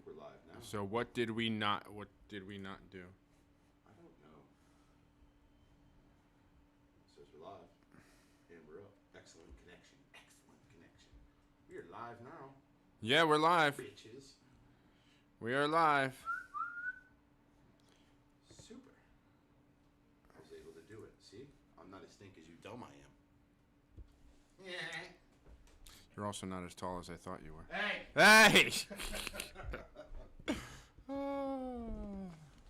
we're live now. So what did we not do? I don't know. It says we're live. And we're up. Excellent connection. We are live now. Yeah, we're live. Bitches. We are live. Super. I was able to do it. See? I'm not as stink as you dumb I am. Yeah. You're also not as tall as I thought you were. Hey! Hey!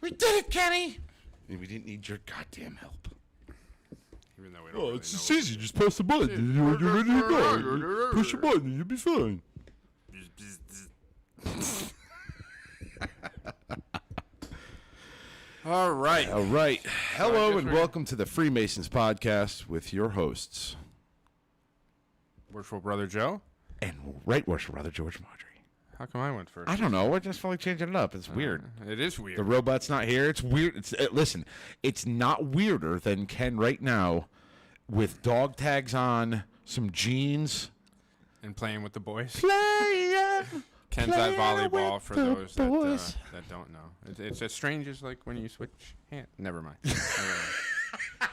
We did it, Kenny! And we didn't need your goddamn help. Even though we don't really it's know just what easy. to do. Just press the button. You're ready to go. Push the button and you'll be fine. All right. All right. Hello guess and we're- welcome to the Freemasons podcast with your hosts Worshipful Brother Joe. and Right Worshipful Brother George Marjorie. How come I went first? I don't know. I just felt like changing it up. It's weird. It is weird. The robot's not here. It's weird. Listen, it's not weirder than Ken right now with dog tags on, some jeans. And playing with the boys. Playing. Ken's at volleyball with for the those boys. that don't know. It's as strange as like when you switch hands. Never mind. Never mind.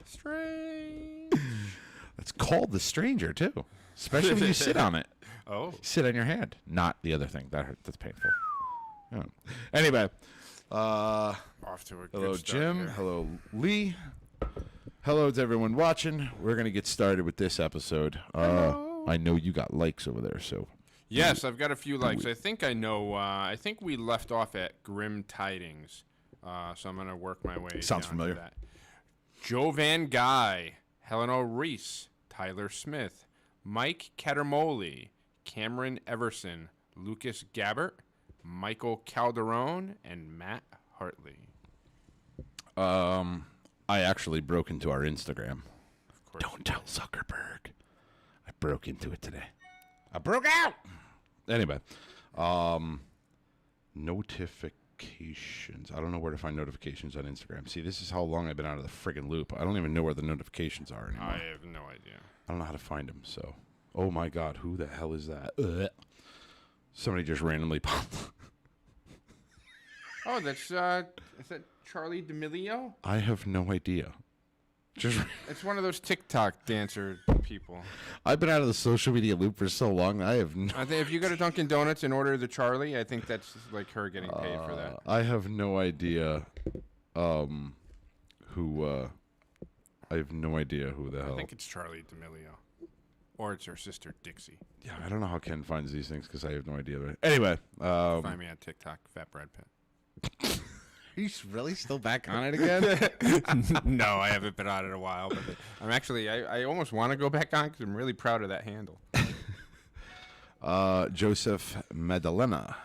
Strange. It's called the stranger too, especially when you sit on it. Oh. Sit on your hand, not the other thing. That's painful. Yeah. Anyway, Off to a hello good start Jim. here. Hello Lee. Hello to everyone watching. We're gonna get started with this episode. I know you got likes over there, so Yes, I've got a few likes. I think I know. I think we left off at Grim Tidings, so I'm gonna work my way. Sounds down familiar. To that. Joe Van Guy, Helen O'Reese, Tyler Smith, Mike Catermoli, Cameron Everson, Lucas Gabbert, Michael Calderon, and Matt Hartley. I actually broke into our Instagram. Of course. Don't tell Zuckerberg. I broke into it today. I broke out. Anyway, notifications. I don't know where to find notifications on Instagram. See, this is how long I've been out of the friggin' loop. I don't even know where the notifications are anymore. I have no idea. I don't know how to find them. So, oh my God, who the hell is that? Ugh. Somebody just randomly popped. Oh, that's is that Charlie D'Amelio? I have no idea. Just. It's one of those TikTok dancer people. I've been out of the social media loop for so long. I have no. I think if you go to Dunkin' Donuts and order the Charlie, I think that's like her getting paid for that. I have no idea. Who? I have no idea who the hell. I think it's Charlie D'Amelio. Or it's her sister, Dixie. Yeah, I don't know how Ken finds these things because I have no idea. Anyway, Find me on TikTok, Fat Brad Pitt. he's really still back on it again. No, I haven't been on it in a while. But I'm actually, I almost want to go back on because I'm really proud of that handle. Joseph Madalena.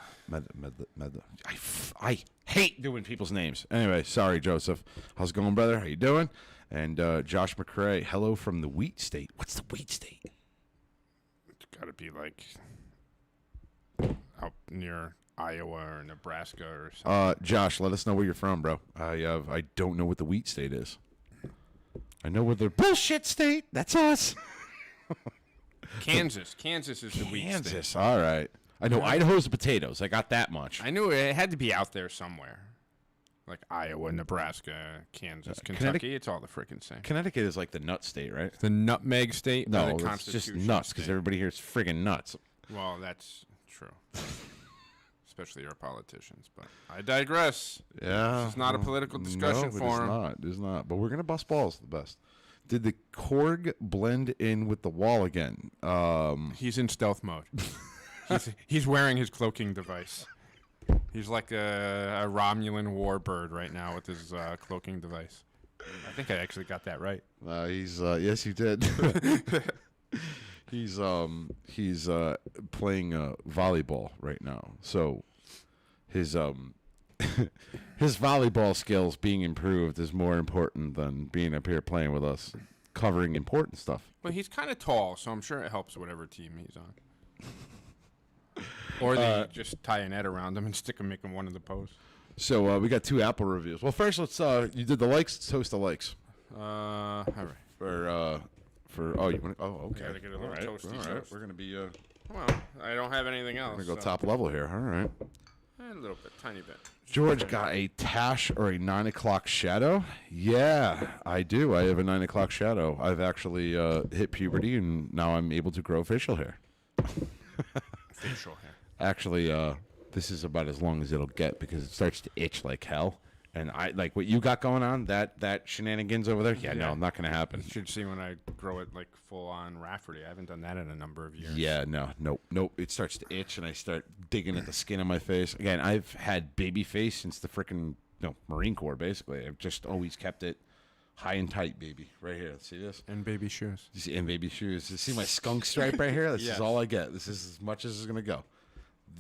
I hate doing people's names. Anyway, sorry, Joseph. How's it going, brother? How you doing? And Josh McCrae, hello from the wheat state. What's the wheat state? It's got to be like out near Iowa or Nebraska or something. Josh, let us know where you're from, bro. I don't know what the wheat state is. I know where the bullshit state. That's us. Kansas. Kansas is the wheat state. Kansas. All right. I know Idaho's the potatoes. I got that much. I knew it had to be out there somewhere. Like Iowa, Nebraska, Kansas, Kentucky. It's all the freaking same. Connecticut is like the nut state, right? The nutmeg state? No, the it's just Constitution nuts because state? everybody here is friggin' nuts. Well, that's true. Especially our politicians. But I digress. Yeah. This is not a political discussion forum. No, it is not. But we're going to bust balls the best. Did the Korg blend in with the wall again? He's in stealth mode. he's wearing his cloaking device. He's like a Romulan warbird right now with his cloaking device. I think I actually got that right. Yes, you did. He's playing volleyball right now. So his his volleyball skills being improved is more important than being up here playing with us, covering important stuff. Well, he's kind of tall, so I'm sure it helps whatever team he's on. Or they just tie a net around him and make him one of the posts. So we got 2 Apple reviews. Well, first let's you did the likes. Let's host the likes. All right. For you want? Oh, okay. I gotta get a little toasty All right. toast. We're gonna be Well, I don't have anything else. I'm going to go so- top level here. All right. A little bit, tiny bit. George got a Tash or a 9 o'clock shadow? Yeah, I do. I have a 9 o'clock shadow. I've actually hit puberty, and now I'm able to grow facial hair. Facial hair. Actually, this is about as long as it'll get because it starts to itch like hell. And I like what you got going on, that shenanigans over there. Yeah, no, not going to happen. You should see when I grow it like full on Rafferty. I haven't done that in a number of years. Yeah, nope. It starts to itch, and I start digging at the skin of my face. Again, I've had baby face since the frickin' Marine Corps. Basically, I've just always kept it high and tight, baby. Right here, see this? And baby shoes. You see, and baby shoes. You see my skunk stripe right here? This Yes. is all I get. This is as much as it's gonna go.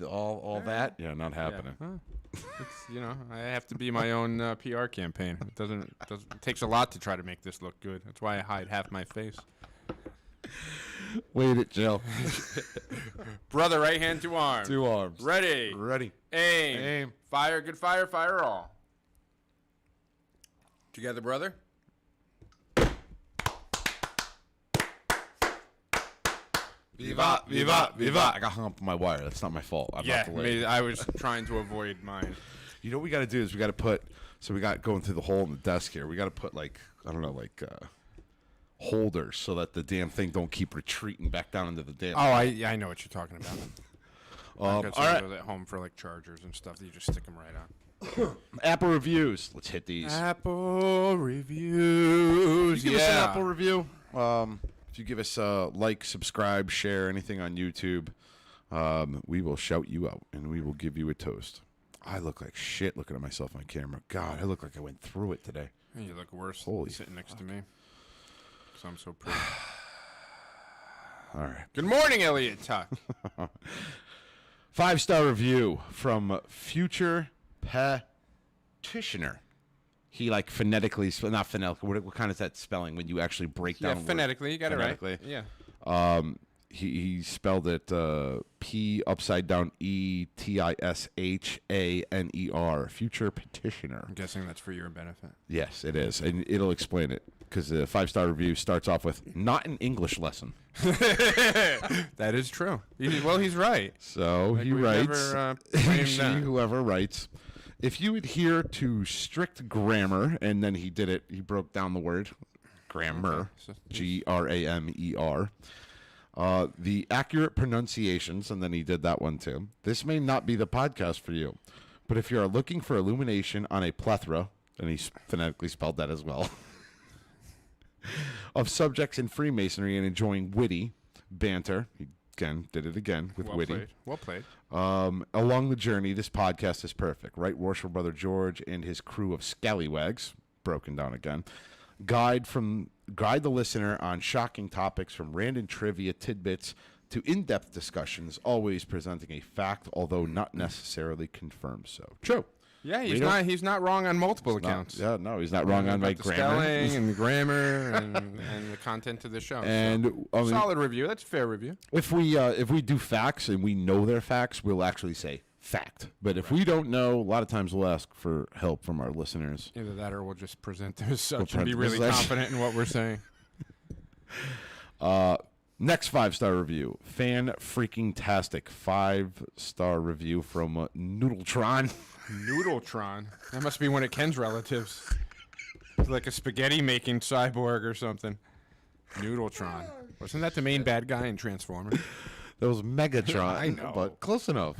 All that? Yeah, not happening. Yeah. Huh. It's, I have to be my own PR campaign. It takes a lot to try to make this look good. That's why I hide half my face. Wait it, Jill. Brother, right hand to arm. 2 arms. Ready. Ready. Aim. Fire. Good fire. Fire all. Together, brother. Viva, viva, viva. I got hung up on my wire. That's not my fault. I'm not the lady. I was trying to avoid mine. You know what we got to do is we got to put, so we got going through the hole in the desk here. We got to put holders so that the damn thing don't keep retreating back down into the damn. Oh, I know what you're talking about. I've got some all of those at home for like chargers and stuff that you just stick them right on. Apple reviews. Let's hit these. Apple reviews. Give us an Apple review. If you give us a like, subscribe, share, anything on YouTube, we will shout you out and we will give you a toast. I look like shit looking at myself on camera. God, I look like I went through it today. You look worse Holy sitting next to me. So I'm so pretty. All right. Good morning, Elliot Tuck. 5-star review from Future Petitioner. He phonetically, not phonetically. What kind is that spelling when you actually break down? Yeah, phonetically. You got Phonetically. it right. Yeah. He spelled it P upside down E TISHANER. Future Petitioner. I'm guessing that's for your benefit. Yes, it is, and it'll explain it because the 5-star review starts off with not an English lesson. That is true. He's right. So Like he we've writes, never, claimed she, that. whoever writes, if you adhere to strict grammar, and then he did it, he broke down the word grammar, Okay. GRAMER, the accurate pronunciations, and then he did that one too. This may not be the podcast for you, but if you are looking for illumination on a plethora, and he phonetically spelled that as well, of subjects in Freemasonry and enjoying witty banter, he again did it again with witty. Well played. Along the journey, this podcast is perfect. Right Worshipful Brother George and his crew of scallywags, broken down again, guide the listener on shocking topics from random trivia tidbits to in-depth discussions, always presenting a fact, although not necessarily confirmed so. True. Yeah, he's not wrong on multiple accounts. He's not wrong on my the grammar. spelling and grammar and the content of the show. And so, solid review. That's a fair review. If we do facts and we know they're facts, we'll actually say fact. But if we don't know, a lot of times we'll ask for help from our listeners. Either that or we'll just present them as such We'll and be present really them as such. confident in what we're saying. Next 5-star review, fan freaking tastic 5-star review from Noodletron. Noodletron. That must be one of Ken's relatives. It's like a spaghetti making cyborg or something. Noodletron. Wasn't that the main bad guy in Transformers? That was Megatron. I know. But close enough.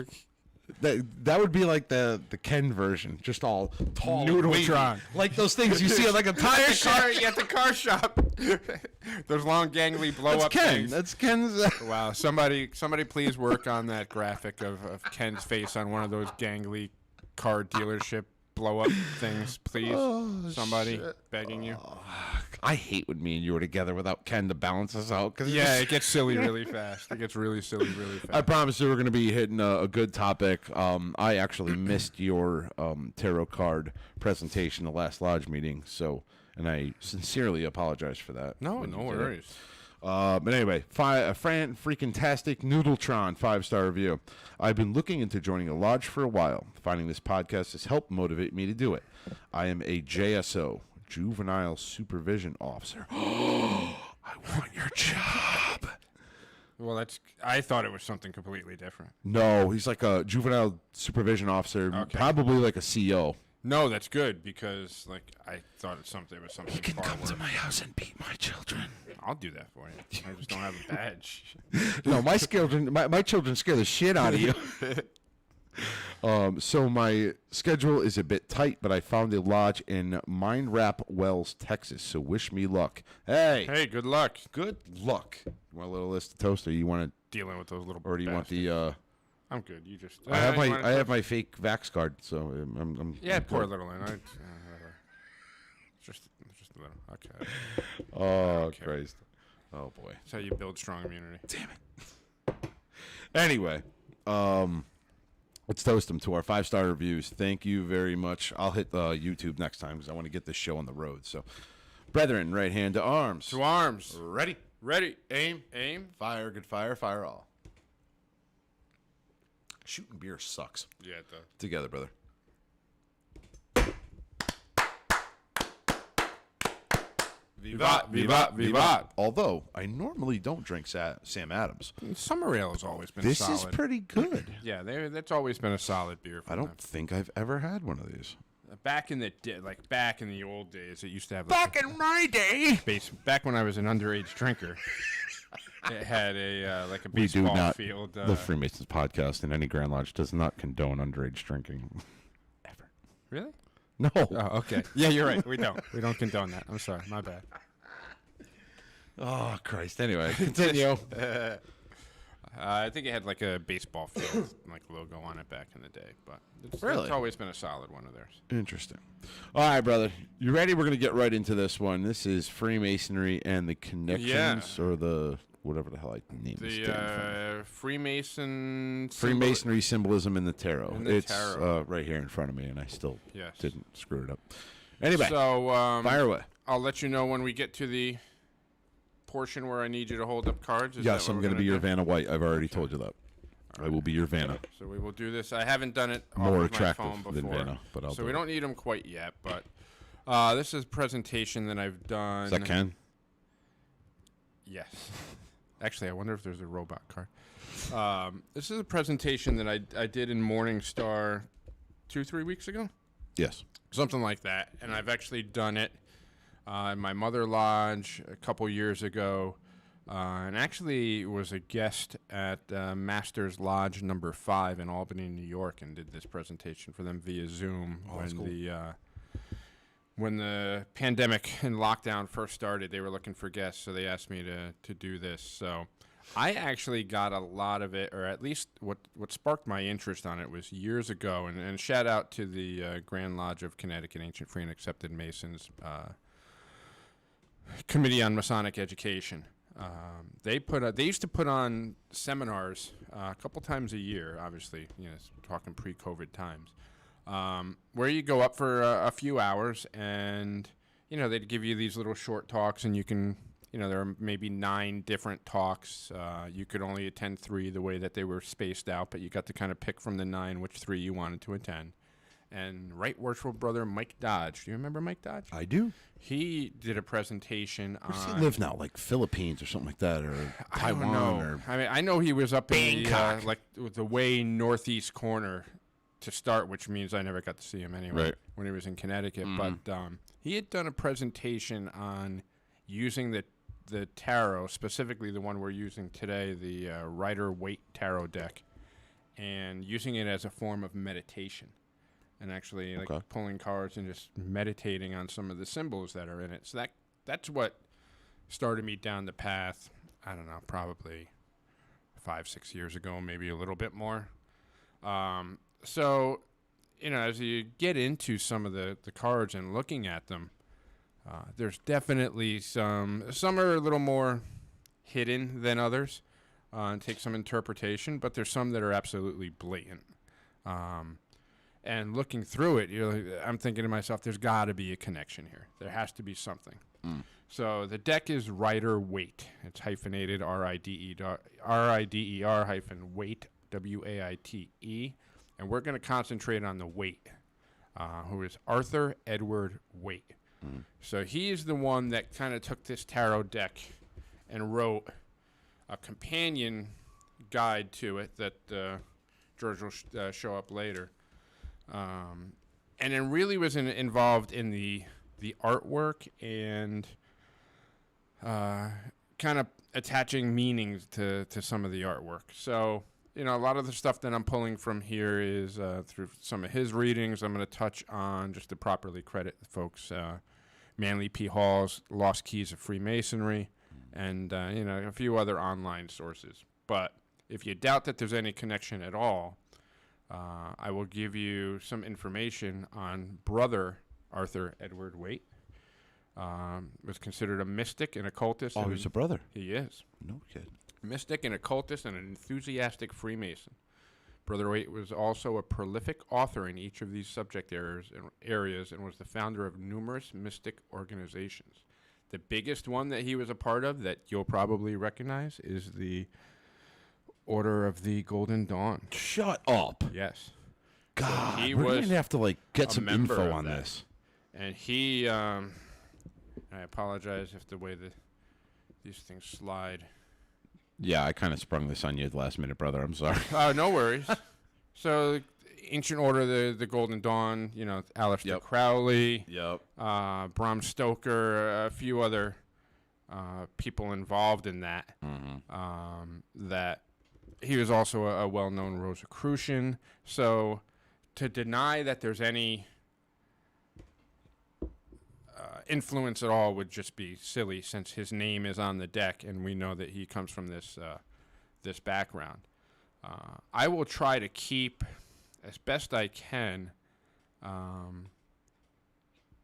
That would be like the Ken version, just all tall. Noodletron. Wavy. Like those things you see at like a tire shop. At the car shop. Those long gangly blow That's up Ken. things. That's Ken's. Wow, somebody please work on that graphic of Ken's face on one of those gangly car dealership blow up things, please. Somebody shit. begging you. I hate when me and you were together without Ken to balance us out. Cause Yeah, it gets silly really fast. It gets really silly really fast. I promised you we're going to be hitting a good topic. I actually missed your tarot card presentation the last lodge meeting, and I sincerely apologize for that. No when you did it. worries. But anyway, freaking tastic Noodletron 5-star review. I've been looking into joining a lodge for a while. Finding this podcast has helped motivate me to do it. I am a JSO, Juvenile Supervision Officer. I want your job. Well, I thought it was something completely different. No, he's like a juvenile supervision officer, Okay. probably like a CO. No, that's good because I thought it was something You can far come worse. to my house and beat my children. I'll do that for you. I just don't have a badge. No, my children scare the shit out of you. So my schedule is a bit tight, but I found a lodge in Mine Rap Wells, Texas. So wish me luck. Hey, Hey, good luck good luck. You want a little list of toast, or you want to, dealing with those little. or do you want bastards. the? I'm good. You just. I have you my wanna I have toast? my fake Vax card, so I'm Yeah, I'm pour a good. little in. Whatever. Just a little. Okay. Oh Okay. Christ! Oh boy! That's how you build strong immunity. Damn it. Anyway, let's toast them to our 5-star reviews. Thank you very much. I'll hit YouTube next time because I want to get this show on the road. So, brethren, right hand to arms. To arms. Ready. Ready. Aim. Fire, good fire, fire all. Shooting beer sucks. Yeah, it does. Together, brother. Vivat, vivat, vivat. Although I normally don't drink Sam Adams, Summer ale has always been this solid. is pretty good. Yeah, that's always been a solid beer. For I don't think I've ever had one of these. Back in the back in the old days, it used to have In my day, back when I was an underage drinker. It had a like a we do baseball not. field. The Freemasons podcast in any Grand Lodge does not condone underage drinking. Ever. Really? No. Oh, okay. Yeah, you're right. We don't. We don't condone that. I'm sorry. My bad. Oh Christ. Anyway, continue. I think it had like a baseball field like logo on it back in the day, but Really? it's always been a solid one of theirs. Interesting. All right, brother. You ready? We're going to get right into this one. This is Freemasonry and the Connections, or the whatever the hell I name this damn thing. The Freemasonry Symbolism in the Tarot. In the It's tarot. right here in front of me, and I still Yes. didn't screw it up. Anyway, So fire away. I'll let you know when we get to the portion where I need you to hold up cards. Is Yes, that what I'm we're going to be gonna your do? Vanna White. I've already told you that. I will be your Vanna. So we will do this. I haven't done it off More of my attractive phone than before, Vanna, but I'll so do we it. don't need them quite yet. But this is a presentation that I've done. Is that Ken? Yes. Actually, I wonder if there's a robot card. This is a presentation that I did in Morningstar 2-3 weeks ago. Yes. Something like that. And I've actually done it in my mother lodge a couple years ago. And actually was a guest at Masters Lodge number 5 in Albany, New York, and did this presentation for them via Zoom that's cool. when the pandemic and lockdown first started. They were looking for guests, so they asked me to do this. So I actually got a lot of it, or at least what sparked my interest on it was years ago. And shout out to the Grand Lodge of Connecticut, Ancient Free and Accepted Masons Committee on Masonic Education. They used to put on seminars a couple times a year, obviously, talking pre-COVID times, where you go up for a few hours and, they'd give you these little short talks and you can, there are maybe 9 different talks. You could only attend 3 the way that they were spaced out, but you got to kind of pick from the 9 which 3 you wanted to attend. And Right Worshipful Brother Mike Dodge. Do you remember Mike Dodge? I do. He did a presentation Where's on... he live now? Like Philippines or something like that, or I don't Taiwan, know. or I mean, I know he was up in the, Bangkok. like the way northeast corner to start, which means I never got to see him anyway Right. when he was in Connecticut. But he had done a presentation on using the tarot, specifically the one we're using today, the Rider-Waite tarot deck, and using it as a form of meditation. And actually, like Okay. pulling cards and just meditating on some of the symbols that are in it. So that's what started me down the path. I don't know, probably 5-6 years ago, maybe a little bit more. So, as you get into some of the cards and looking at them, there's definitely some are a little more hidden than others, and take some interpretation. But there's some that are absolutely blatant. And looking through it, I'm thinking to myself, there's got to be a connection here. There has to be something. So the deck is Rider-Waite. It's hyphenated R-I-D-E-R hyphen Waite, W-A-I-T-E. And we're going to concentrate on the Waite, who is Arthur Edward Waite. So he is the one that kind of took this tarot deck and wrote companion guide to it that George will show up later. And it really was involved in the artwork and kind of attaching meanings to some of the artwork. So, a lot of the stuff that I'm pulling from here is through some of his readings. I'm going to touch on, just to properly credit the folks, Manly P. Hall's Lost Keys of Freemasonry, and, a few other online sources. But if you doubt that there's any connection at all, I will give you some information on Brother Arthur Edward Waite. Was considered a mystic and occultist. Oh, he's a brother. He is. No kid. Mystic and occultist and an enthusiastic Freemason. Brother Waite was also a prolific author in each of these subject areas and was the founder of numerous mystic organizations. The biggest one that he was a part of that you'll probably recognize is the Order of the Golden Dawn. Shut up. Yes. God, so he we're was going to have to, get some info on that. this. And he, I apologize if the way these things slide. Yeah, I kind of sprung this on you at the last minute, brother. I'm sorry. No worries. So, Ancient Order, the Golden Dawn, Aleister Crowley, Bram Stoker, a few other people involved in that. That he was also a well-known Rosicrucian. So, to deny that there's any influence at all would just be silly, since his name is on the deck and we know that he comes from this background. I will try to keep, as best I can,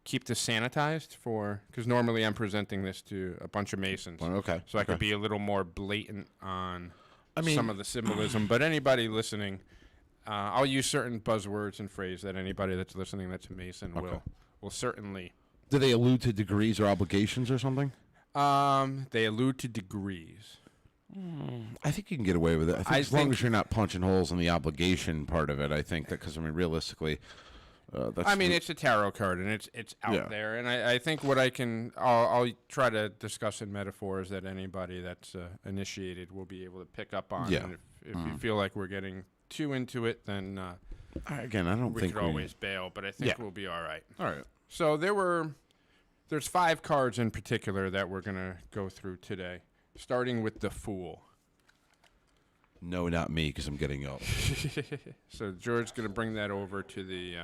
keep this sanitized because normally I'm presenting this to a bunch of Masons. Okay. So I could be a little more blatant on some of the symbolism. But anybody listening, I'll use certain buzzwords and phrases that anybody that's listening that's a Mason will certainly. Do they allude to degrees or obligations or something? They allude to degrees. I think you can get away with it. I think as long as you're not punching holes in the obligation part of it, I think that, because, realistically, it's a tarot card, and it's out there. And I think what I'll try to discuss in metaphors that anybody that's initiated will be able to pick up on. Yeah. And if you feel like we're getting too into it, then again, I don't think we could always bail, but I think we'll be all right. All right. So there's 5 cards in particular that we're going to go through today, starting with the Fool. No, not me, because I'm getting up. So George's going to bring that over to the...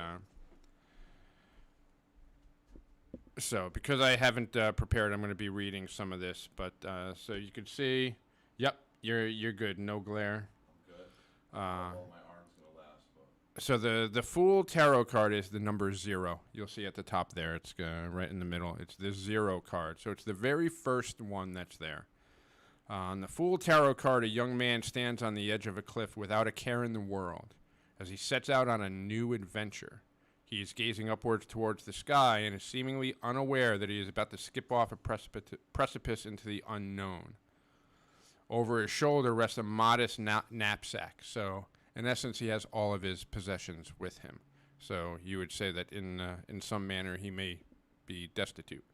So because I haven't prepared, I'm going to be reading some of this. But so you can see, yep, you're good. No glare. I'm good. So the Fool Tarot card is the number 0. You'll see at the top there. It's right in the middle. It's the 0 card. So it's the very first one that's there. On the Fool Tarot card, a young man stands on the edge of a cliff without a care in the world. As he sets out on a new adventure, he is gazing upwards towards the sky and is seemingly unaware that he is about to skip off a precipice into the unknown. Over his shoulder rests a modest knapsack. So, in essence, he has all of his possessions with him. So you would say that in some manner he may be destitute.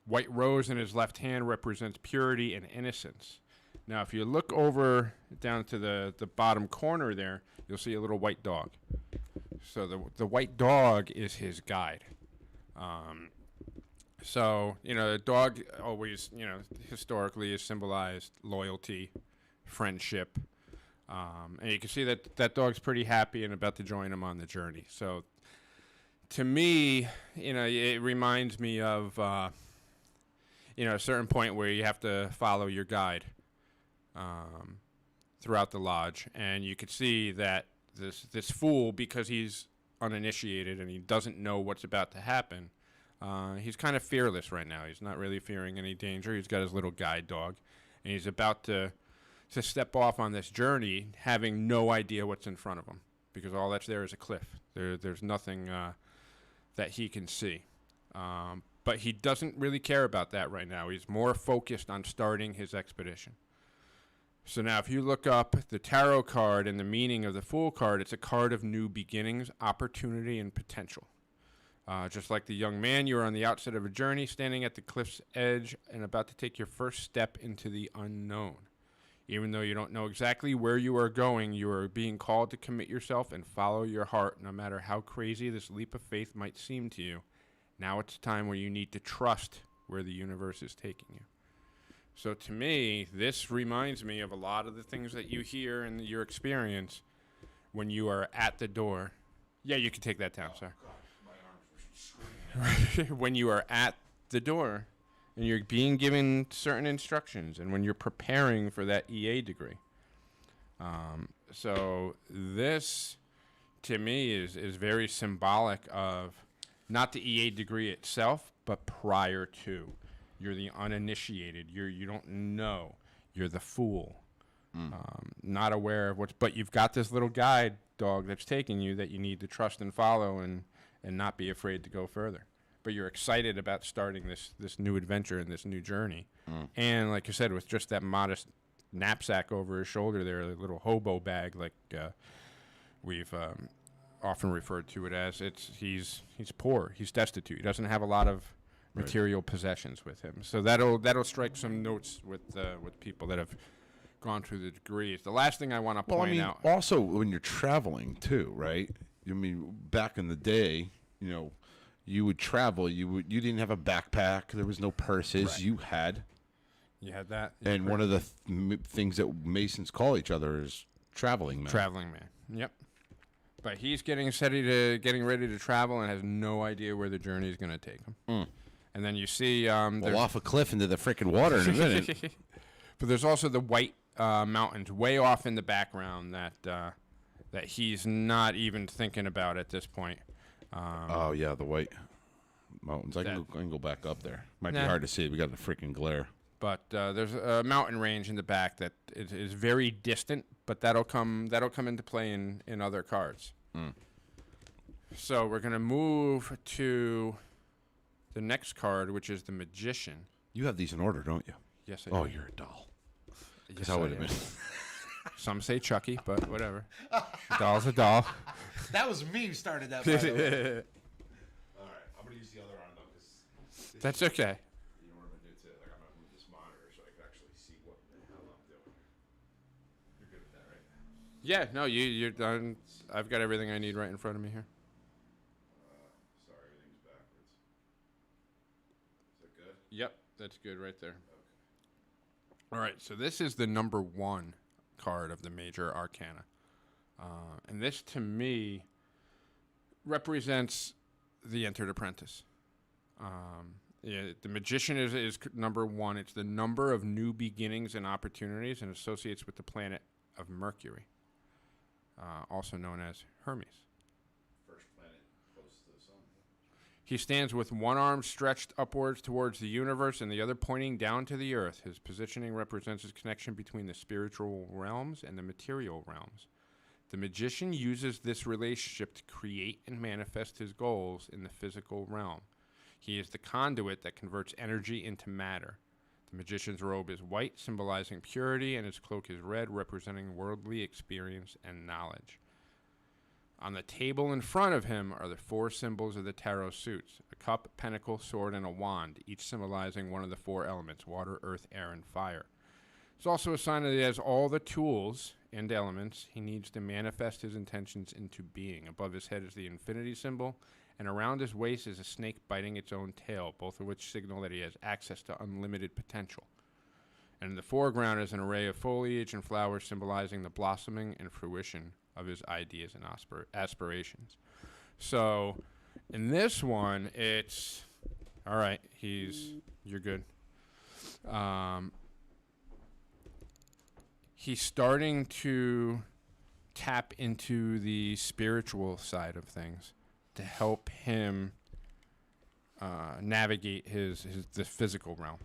White rose in his left hand represents purity and innocence. Now, if you look over down to the bottom corner there, you'll see a little white dog. So the white dog is his guide. So, the dog always, historically has symbolized loyalty, friendship. And you can see that dog's pretty happy and about to join him on the journey. So, to me, it reminds me of, a certain point where you have to follow your guide throughout the lodge. And you could see that this fool, because he's uninitiated and he doesn't know what's about to happen, he's kind of fearless right now. He's not really fearing any danger. He's got his little guide dog, and he's about to step off on this journey having no idea what's in front of him, because all that's there is a cliff. There's nothing that he can see. But he doesn't really care about that right now. He's more focused on starting his expedition. So now if you look up the tarot card and the meaning of the Fool card, it's a card of new beginnings, opportunity, and potential. Just like the young man, you are on the outset of a journey, standing at the cliff's edge and about to take your first step into the unknown. Even though you don't know exactly where you are going, you are being called to commit yourself and follow your heart, no matter how crazy this leap of faith might seem to you. Now it's time where you need to trust where the universe is taking you. So to me, this reminds me of a lot of the things that you hear in your experience when you are at the door. Yeah, you can take that down, sir. When you are at the door and you're being given certain instructions and when you're preparing for that EA degree. So this, to me, is very symbolic of not the EA degree itself, but prior to. You're the uninitiated. You don't know. You're the fool. Not aware of what's... But you've got this little guide dog that's taking you that you need to trust and follow and not be afraid to go further. But you're excited about starting this new adventure and this new journey. And like you said, with just that modest knapsack over his shoulder there, a little hobo bag, like we've often referred to it as, he's poor, he's destitute. He doesn't have a lot of material possessions with him. So that'll strike some notes with people that have gone through the degrees. The last thing I want to point out. Also, when you're traveling too, right? I mean, back in the day, you would travel. You didn't have a backpack. There was no purses. Right. You had that. And one of the things that Masons call each other is traveling man. Traveling man. Yep. But he's getting ready to travel and has no idea where the journey is going to take him. And then you see off a cliff into the freaking water in a minute. But there's also the white mountains way off in the background that he's not even thinking about at this point. The white mountains. I can go back up there. Might be hard to see. We got the freaking glare. But there's a mountain range in the back that is very distant, but that'll come into play in other cards. So we're gonna move to the next card, which is the Magician. You have these in order, don't you? Yes, I do. Oh, you're a doll. Yes, I would have been. Some say Chucky, but whatever. A doll's a doll. That was me who started that, by the way. All right, I'm gonna use the other arm though, because That's okay. you know what I'm gonna do too. Like I'm gonna move this monitor so I can actually see what the hell I'm doing. You're good with that, right? Yeah, no, you're done. I've got everything I need right in front of me here. Sorry, everything's backwards. Is that good? Yep, that's good right there. All right, so this is the number 1 card of the major arcana. And this, to me, represents the entered apprentice. The Magician is number 1. It's the number of new beginnings and opportunities and associates with the planet of Mercury, also known as Hermes. First planet close to the sun. He stands with one arm stretched upwards towards the universe and the other pointing down to the earth. His positioning represents his connection between the spiritual realms and the material realms. The Magician uses this relationship to create and manifest his goals in the physical realm. He is the conduit that converts energy into matter. The Magician's robe is white, symbolizing purity, and his cloak is red, representing worldly experience and knowledge. On the table in front of him are the 4 symbols of the tarot suits: a cup, pentacle, sword, and a wand, each symbolizing one of the 4 elements: water, earth, air, and fire. It's also a sign that he has all the tools and elements he needs to manifest his intentions into being. Above his head is the infinity symbol, and around his waist is a snake biting its own tail, both of which signal that he has access to unlimited potential. And in the foreground is an array of foliage and flowers symbolizing the blossoming and fruition of his ideas and aspirations. So in this one, it's all right. You're good. He's starting to tap into the spiritual side of things to help him navigate the physical realm,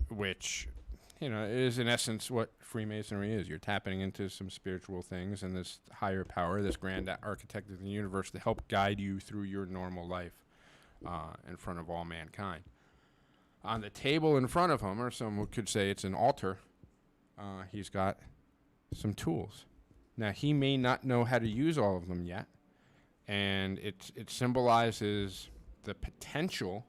which, is in essence what Freemasonry is. You're tapping into some spiritual things and this higher power, this grand architect of the universe, to help guide you through your normal life in front of all mankind. On the table in front of him, or some could say it's an altar, he's got some tools. Now, he may not know how to use all of them yet, and it symbolizes the potential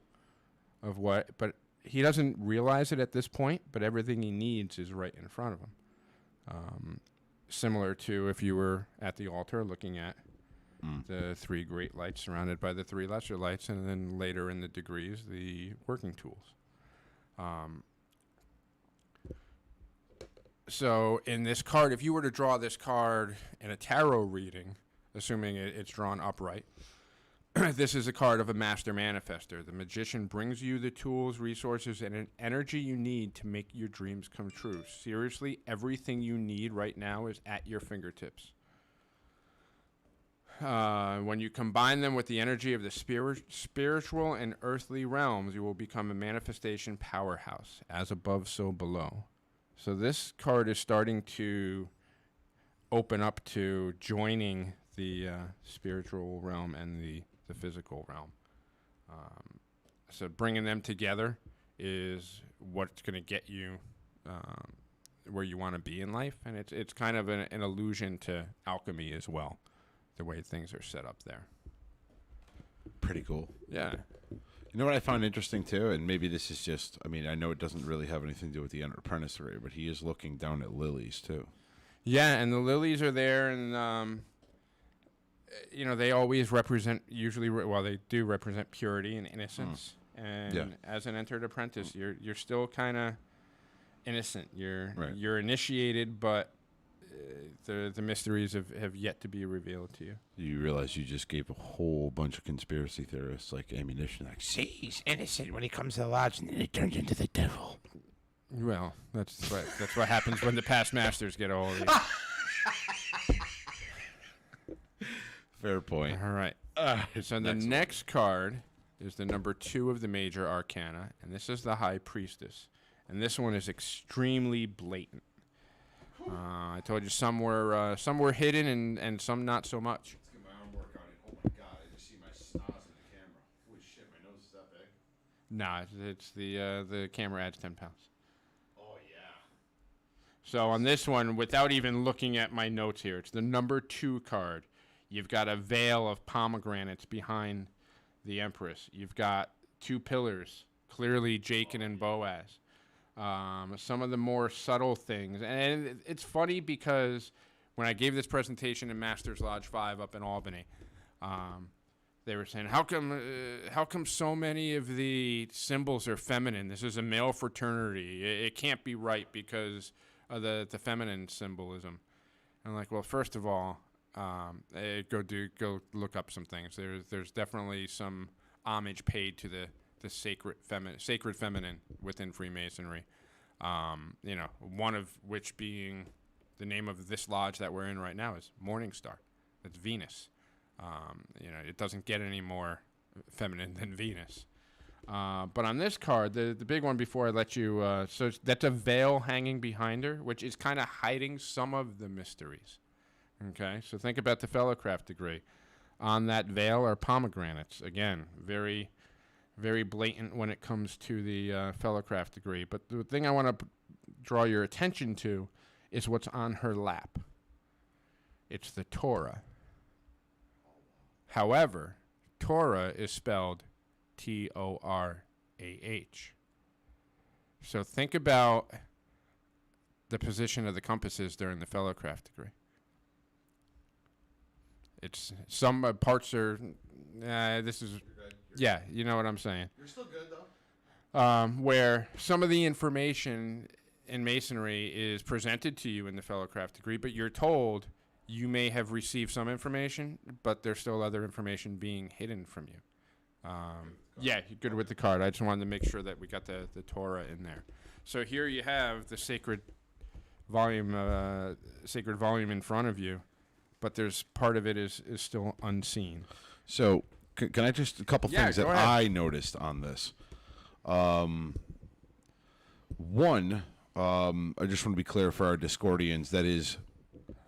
of what, but he doesn't realize it at this point, but everything he needs is right in front of him. Similar to if you were at the altar looking at the 3 great lights surrounded by the 3 lesser lights, and then later in the degrees, the working tools. So in this card, if you were to draw this card in a tarot reading, assuming it's drawn upright, this is a card of a master manifester. The magician brings you the tools, resources, and an energy you need to make your dreams come true. Seriously, everything you need right now is at your fingertips. When you combine them with the energy of the spiritual and earthly realms, you will become a manifestation powerhouse, as above, so below. So this card is starting to open up to joining the spiritual realm and the physical realm. So bringing them together is what's going to get you where you want to be in life, and it's kind of an allusion to alchemy as well, the way things are set up there. Pretty cool. Yeah. You know what I found interesting too, and maybe this is just, I mean, I know it doesn't really have anything to do with the apprenticery, but he is looking down at lilies too. Yeah, and the lilies are there, and you know, they always represent, they do represent purity and innocence. And as an entered apprentice, you're still kind of innocent. You're initiated, but the mysteries have yet to be revealed to you. You realize you just gave a whole bunch of conspiracy theorists like ammunition. Like, see, he's innocent when he comes to the lodge, and then he turns into the devil. Well, that's what happens when the past masters get a hold of you. Fair point. All right. So the next card is the number 2 of the major arcana, and this is the High Priestess. And this one is extremely blatant. I told you some were hidden and some not so much. Let's get my arm workout in. Oh my god, I just see my stars in the camera. Holy shit, my nose is that big. Nah, it's the camera adds 10 pounds. Oh yeah. So on this one, without even looking at my notes here, it's the number 2 card. You've got a veil of pomegranates behind the Empress. You've got 2 pillars, clearly Jachin and Boaz. Some of the more subtle things. And it's funny because when I gave this presentation in Masters Lodge 5 up in Albany, they were saying, how come so many of the symbols are feminine? This is a male fraternity. It can't be right because of the feminine symbolism. And I'm like, well, first of all, go look up some things. There's definitely some homage paid to the sacred feminine within Freemasonry. You know, one of which being the name of this lodge that we're in right now is Morning Star. That's Venus. You know, it doesn't get any more feminine than Venus. But on this card, the big one before I let you, so that's a veil hanging behind her, which is kind of hiding some of the mysteries. Okay, so think about the fellowcraft degree. On that veil are pomegranates. Again, very, very blatant when it comes to the fellowcraft degree. But the thing I want to draw your attention to is what's on her lap. It's the Torah. However, Torah is spelled Torah. So think about the position of the compasses during the fellowcraft degree. It's some parts are. This is. Yeah, you know what I'm saying. You're still good though. Where some of the information in Masonry is presented to you in the fellowcraft degree, but you're told you may have received some information, but there's still other information being hidden from you. Yeah, you're good with the card. I just wanted to make sure that we got the Torah in there. So here you have the sacred volume in front of you, but there's part of it is still unseen. So can I just, a couple things that go ahead. I noticed on this. One, I just want to be clear for our Discordians, that is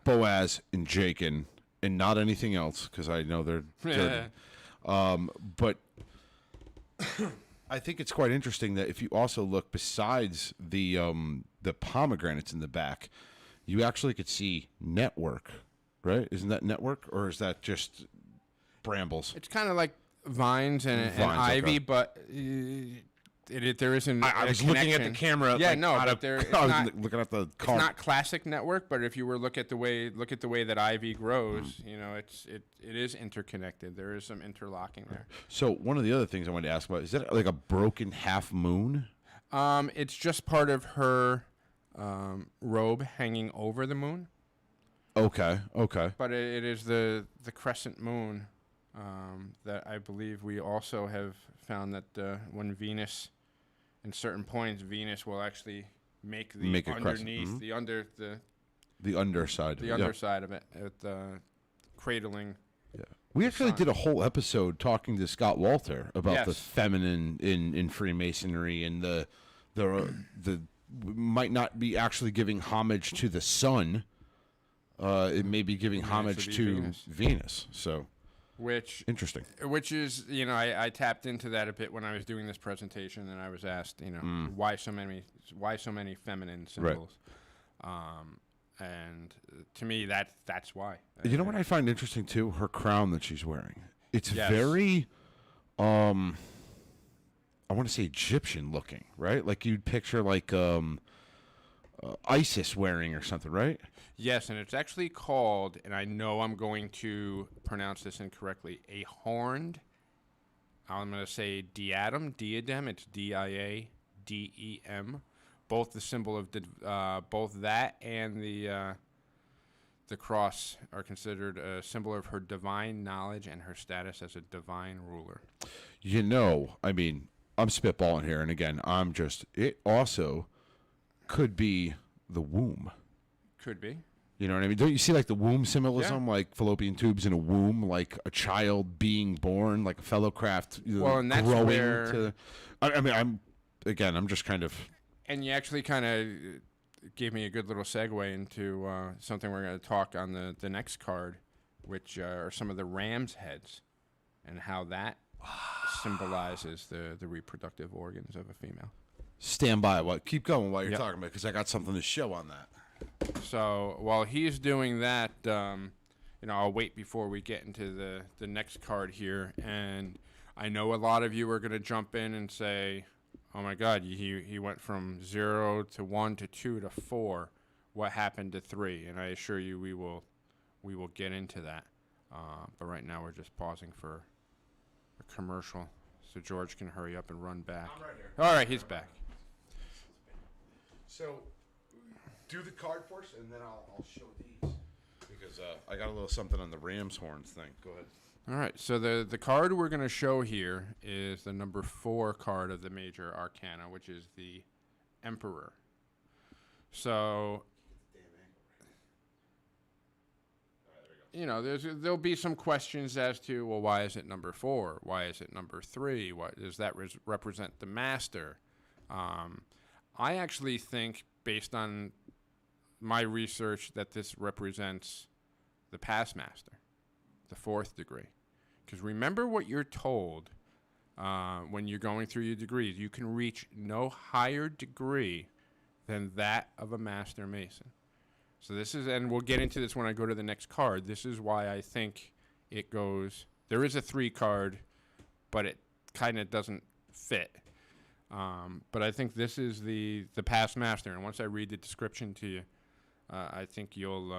Boaz and Jachin and not anything else, because I know they're good. But I think it's quite interesting that if you also look besides the pomegranates in the back, you actually could see network, right? Isn't that network, or is that just brambles. It's kind of like vines and Vines, ivy, okay. but there isn't. I a was looking at the connection. camera. Yeah, like, no, out but of, there. It's I was not, looking at the it's car. not classic network, but if you were look at the way that ivy grows, it is interconnected. There is some interlocking there. So one of the other things I wanted to ask about, is that like a broken half moon? It's just part of her robe hanging over the moon, Okay. but it is the crescent moon that I believe we also have found that when Venus, in certain points, Venus will actually make Make a crescent. underneath the The underside. the underside of it at cradling. Yeah. We actually sun. did a whole episode talking to Scott Walter about the Yes. feminine in Freemasonry and the might not be actually giving homage to the sun. It may be giving It may homage actually to be Venus. Venus. So Which interesting. is, I tapped into that a bit when I was doing this presentation, and I was asked, why so many feminine symbols, and to me that's why. You know what I find interesting too? Her crown that she's wearing. It's Yes. very, I want to say Egyptian looking, right? Like you'd picture like Isis wearing or something, right? Yes, and it's actually called, and I know I'm going to pronounce this incorrectly, a horned. I'm going to say diadem. It's diadem. Both the symbol of both that and the cross are considered a symbol of her divine knowledge and her status as a divine ruler. I mean, I'm spitballing here, and again, it also could be the womb. Could be. You know what I mean? Don't you see like the womb symbolism, like fallopian tubes in a womb, like a child being born, like a fellow craft Well, and that's growing where- to. I'm just kind of. And you actually kind of gave me a good little segue into something we're going to talk on the next card, which are some of the ram's heads and how that symbolizes the reproductive organs of a female. Stand by. Keep going while you're Yep. talking about, because I got something to show on that. So while he's doing that, I'll wait before we get into the next card here. And I know a lot of you are going to jump in and say, oh my God, he went from 0 to 1 to 2 to 4. What happened to 3? And I assure you we will get into that. But right now we're just pausing for a commercial so George can hurry up and run back. I'm right here. All right, he's back. So, do the card first, and then I'll show these. Because I got a little something on the ram's horns thing. Go ahead. All right, so the card we're going to show here is the number 4 card of the major arcana, which is the Emperor. So, there'll be some questions as to, well, why is it number 4? Why is it number 3? What does that represent the master? I actually think, based on my research, that this represents the past master, the 4th degree. Because remember what you're told when you're going through your degrees. You can reach no higher degree than that of a Master Mason. So this is, and we'll get into this when I go to the next card. This is why I think it goes, there is a 3 card, but it kind of doesn't fit. But I think this is the past master. And once I read the description to you, I think you'll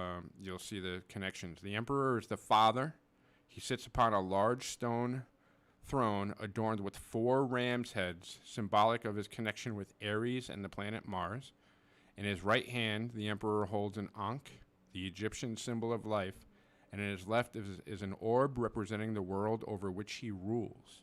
see the connections. The Emperor is the father. He sits upon a large stone throne adorned with 4 ram's heads, symbolic of his connection with Ares and the planet Mars. In his right hand, the Emperor holds an Ankh, the Egyptian symbol of life, and in his left is an orb representing the world over which he rules.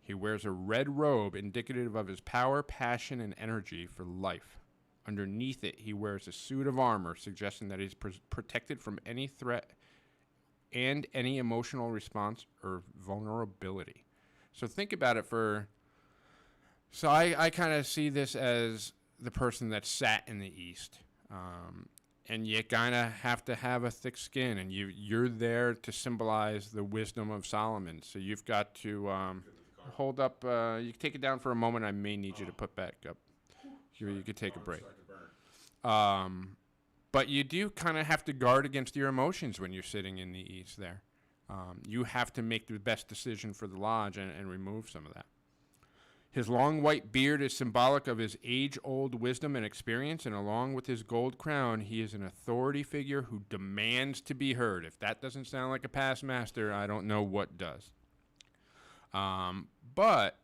He wears a red robe indicative of his power, passion, and energy for life. Underneath it, he wears a suit of armor, suggesting that he's protected from any threat and any emotional response or vulnerability. So think about it So I kind of see this as the person that sat in the East. And you kind of have to have a thick skin, and you're there to symbolize the wisdom of Solomon. So you've got to hold up. You can take it down for a moment. I may need you to put back up. You could take a break. But you do kind of have to guard against your emotions when you're sitting in the East there. You have to make the best decision for the lodge and remove some of that. His long white beard is symbolic of his age-old wisdom and experience, and along with his gold crown, he is an authority figure who demands to be heard. If that doesn't sound like a past master, I don't know what does. But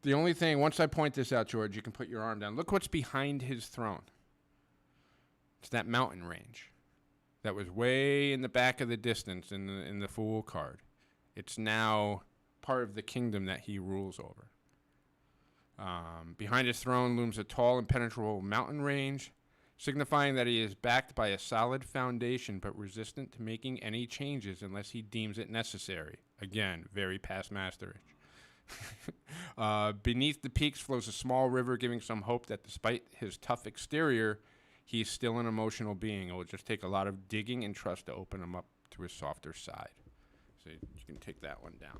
the only thing, once I point this out, George, you can put your arm down. Look what's behind his throne. It's that mountain range that was way in the back of the distance in the Fool card. It's now part of the kingdom that he rules over. Behind his throne looms a tall, impenetrable mountain range, signifying that he is backed by a solid foundation but resistant to making any changes unless he deems it necessary. Again, very past masterish. Beneath the peaks flows a small river, giving some hope that despite his tough exterior, he's still an emotional being. It will just take a lot of digging and trust to open him up to his softer side. So you can take that one down.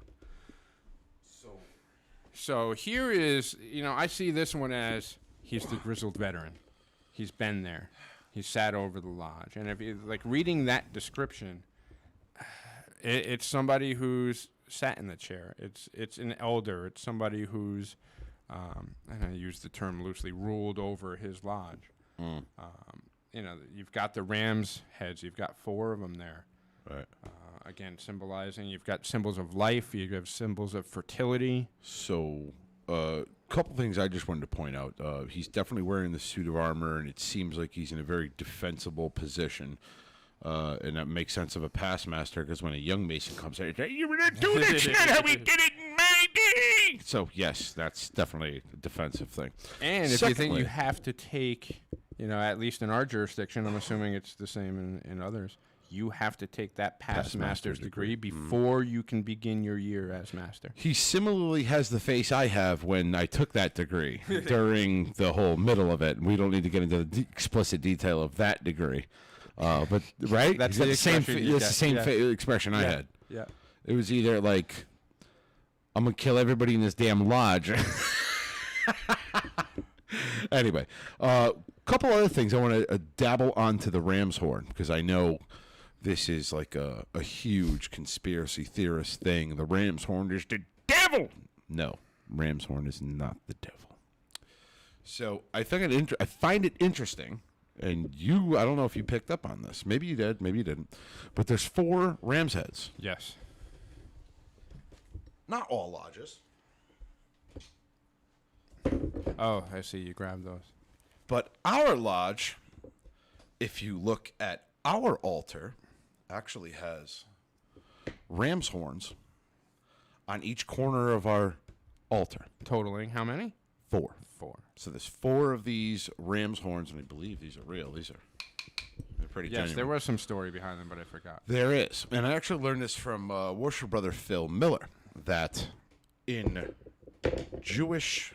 So here is, I see this one as he's the grizzled veteran. He's been there. He's sat over the lodge. And if you like reading that description, it's somebody who's sat in the chair. It's an elder. It's somebody who's, and I use the term loosely, ruled over his lodge. You've got the ram's heads. You've got 4 of them there. Right. Again, symbolizing, you've got symbols of life, you have symbols of fertility. So, a couple things I just wanted to point out. He's definitely wearing the suit of armor, and it seems like he's in a very defensible position. And that makes sense of a past master, because when a young Mason comes out, you were not doing that shit, how we did it in my day. So, yes, that's definitely a defensive thing. And if you think you have to take, at least in our jurisdiction, I'm assuming it's the same in others, you have to take that past master's degree before you can begin your year as master. He similarly has the face I have when I took that degree during the whole middle of it. We don't need to get into the explicit detail of that degree. But, right? That's the same expression I had. Yeah. It was either like, I'm going to kill everybody in this damn lodge. Anyway, couple other things I want to dabble onto the ram's horn, because I know this is like a huge conspiracy theorist thing. The ram's horn is the devil. No, ram's horn is not the devil. So I find it interesting, and I don't know if you picked up on this. Maybe you did, maybe you didn't. But there's 4 ram's heads. Yes. Not all lodges. Oh, I see. You grabbed those. But our lodge, if you look at our altar, actually has ram's horns on each corner of our altar. Totaling how many? 4. 4. So there's 4 of these ram's horns, and I believe they're real. They're pretty genuine. Yes, there was some story behind them, but I forgot. There is. And I actually learned this from Worship Brother Phil Miller, that in Jewish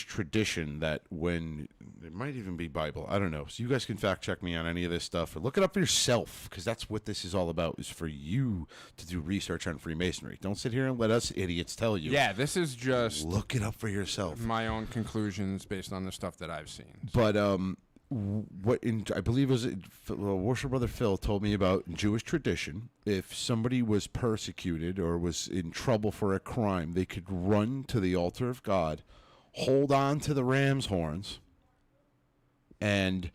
tradition, that when it might even be Bible, I don't know, so you guys can fact check me on any of this stuff or look it up for yourself, because that's what this is all about, is for you to do research on Freemasonry. Don't sit here and let us idiots tell you. Yeah, this is just look it up for yourself. My own conclusions based on the stuff that I've seen. But I believe it was Worship Brother Phil told me about Jewish tradition. If somebody was persecuted or was in trouble for a crime, they could run to the altar of God, hold on to the ram's horns, and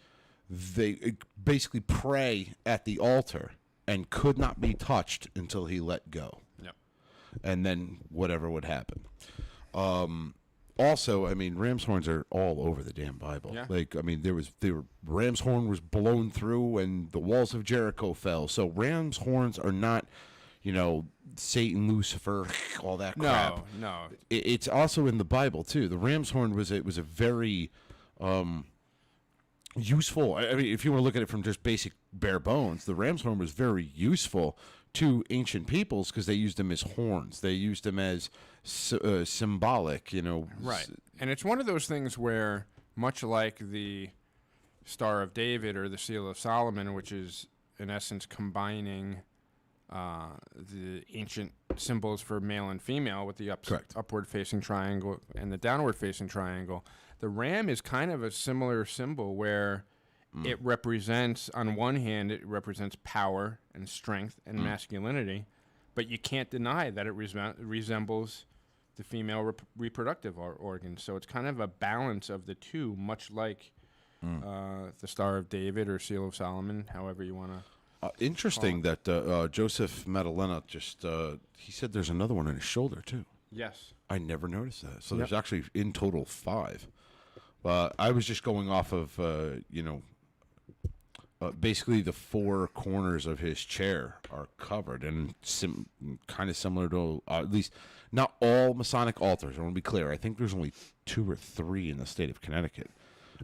they basically pray at the altar and could not be touched until he let go. Yep. And then whatever would happen. Also, I mean, ram's horns are all over the damn Bible. Yeah. Like, I mean, ram's horn was blown through and the walls of Jericho fell. So ram's horns are not, Satan, Lucifer, all that crap. No. It's also in the Bible too. The ram's horn was a very useful. I mean, if you want to look at it from just basic bare bones, the ram's horn was very useful to ancient peoples because they used them as horns. They used them as symbolic, Right. And it's one of those things where, much like the Star of David or the Seal of Solomon, which is in essence combining the ancient symbols for male and female with the upward-facing triangle and the downward-facing triangle, the ram is kind of a similar symbol where it represents, on one hand, it represents power and strength and masculinity, but you can't deny that it resembles the female reproductive organ. So it's kind of a balance of the two, much like the Star of David or Seal of Solomon, however you want to. Interesting that Joseph Madalena just, he said there's another one on his shoulder, too. Yes. I never noticed that. So there's actually, in total, 5. I was just going off of, basically the 4 corners of his chair are covered, and kind of similar to, at least, not all Masonic altars. I want to be clear. I think there's only 2 or 3 in the state of Connecticut.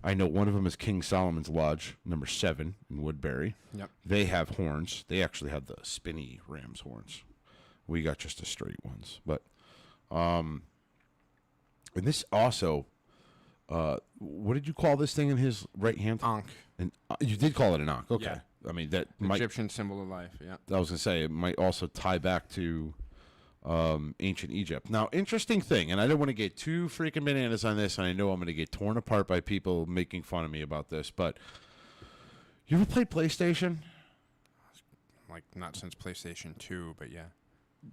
I know one of them is King Solomon's Lodge, number 7 in Woodbury. Yep. They have horns. They actually have the spinny ram's horns. We got just the straight ones. But, and this also, what did you call this thing in his right hand? Ankh. And you did call it an Ankh. Okay. Yeah. I mean, that The might, Egyptian symbol of life, yeah. I was going to say, it might also tie back to ancient Egypt. Now, interesting thing, and I don't want to get too freaking bananas on this, and I know I'm going to get torn apart by people making fun of me about this, but you ever played PlayStation? Like, not since PlayStation 2, but yeah.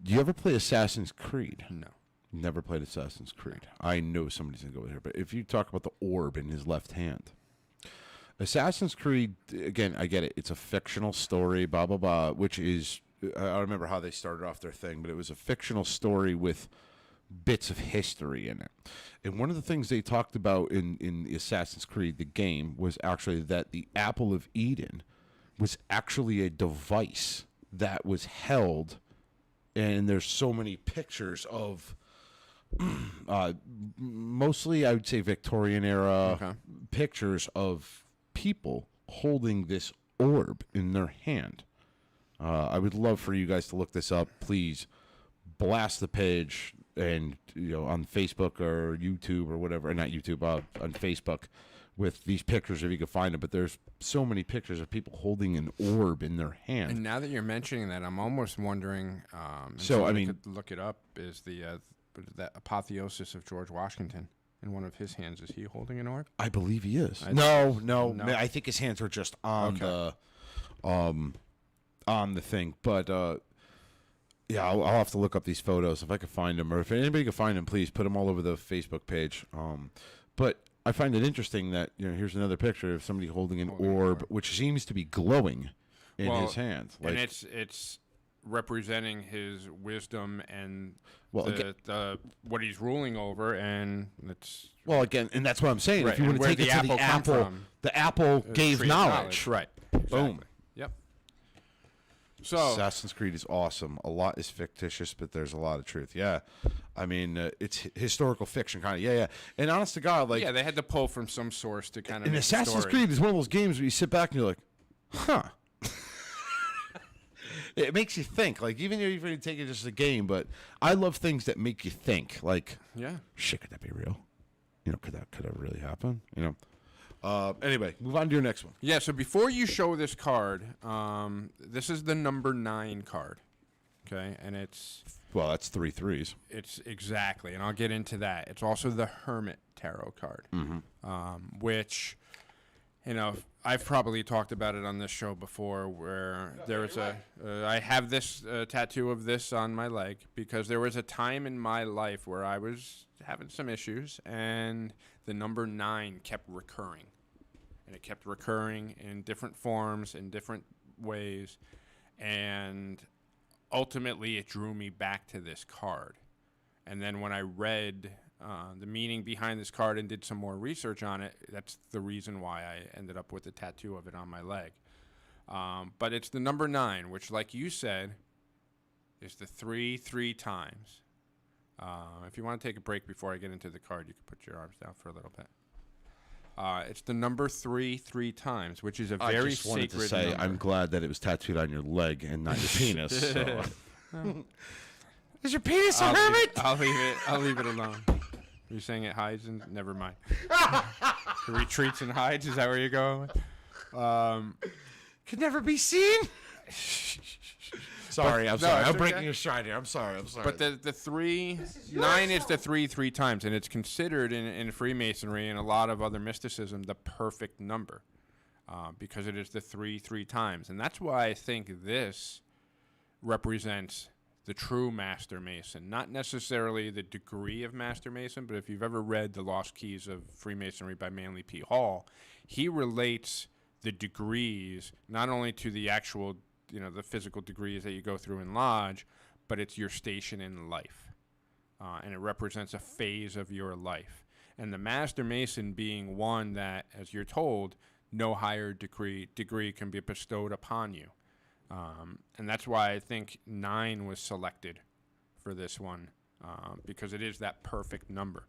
Do you ever play Assassin's Creed? No. Never played Assassin's Creed. I know somebody's going to go here, but if you talk about the orb in his left hand, Assassin's Creed, again, I get it. It's a fictional story, blah, blah, blah, which is, I don't remember how they started off their thing, but it was a fictional story with bits of history in it. And one of the things they talked about in Assassin's Creed, the game, was actually that the Apple of Eden was actually a device that was held, and there's so many pictures of mostly, I would say, Victorian era pictures of people holding this orb in their hand. I would love for you guys to look this up. Please blast the page and on Facebook or YouTube or whatever, not YouTube, on Facebook with these pictures if you can find them. But there's so many pictures of people holding an orb in their hand. And now that you're mentioning that, I'm almost wondering. So I mean, could look it up. Is the apotheosis of George Washington in one of his hands? Is he holding an orb? I believe he is. No. I think his hands were just on the thing. But yeah, I'll have to look up these photos if I can find them, or if anybody can find them, please put them all over the Facebook page. But I find it interesting that here's another picture of somebody holding an orb, which seems to be glowing in his hand. And it's representing his wisdom and the what he's ruling over, and it's again, and that's what I'm saying. Right. If you want to take it to the apple, the apple gave knowledge. Right. Boom. Exactly. Yep. So Assassin's Creed is awesome. A lot is fictitious, but there's a lot of truth. Yeah, I mean, it's historical fiction kind of. Yeah. And honest to God, like, they had to pull from some source to kind of. And Assassin's Creed is one of those games where you sit back and you're like, huh. It makes you think. Like, even if you take it just as a game, but I love things that make you think. Like, shit, could that be real? Could that really happen? Anyway, move on to your next one. Yeah, so before you show this card, this is the number 9 card. Okay, and it's... Well, that's 3 threes. It's exactly, and I'll get into that. It's also the Hermit Tarot card, which, I've probably talked about it on this show before, where there was I have this tattoo of this on my leg because there was a time in my life where I was having some issues, and the number 9 kept recurring. And it kept recurring in different forms, in different ways, and ultimately it drew me back to this card. And then when I read the meaning behind this card and did some more research on it, that's the reason why I ended up with a tattoo of it on my leg. But it's the number 9, which, like you said, is the 3 times. If you want to take a break before I get into the card, you can put your arms down for a little bit. It's the number 3 times, which is a very I just wanted sacred to say number. I'm glad that it was tattooed on your leg and not your penis. So. Is your penis a hermit? I'll leave it alone. You're saying it hides and never mind. It retreats and hides. Is that where you're going? Could never be seen. Sorry, I'm sorry. I'm breaking okay. your stride here. I'm sorry. But the 9 is the 3 times, and it's considered in Freemasonry and a lot of other mysticism the perfect number. because it is the 3 times. And that's why I think this represents the true Master Mason. Not necessarily the degree of Master Mason, but if you've ever read The Lost Keys of Freemasonry by Manly P. Hall, he relates the degrees not only to the actual, the physical degrees that you go through in lodge, but it's your station in life. And it represents a phase of your life. And the Master Mason being one that, as you're told, no higher degree can be bestowed upon you. And that's why I think 9 was selected for this one, because it is that perfect number.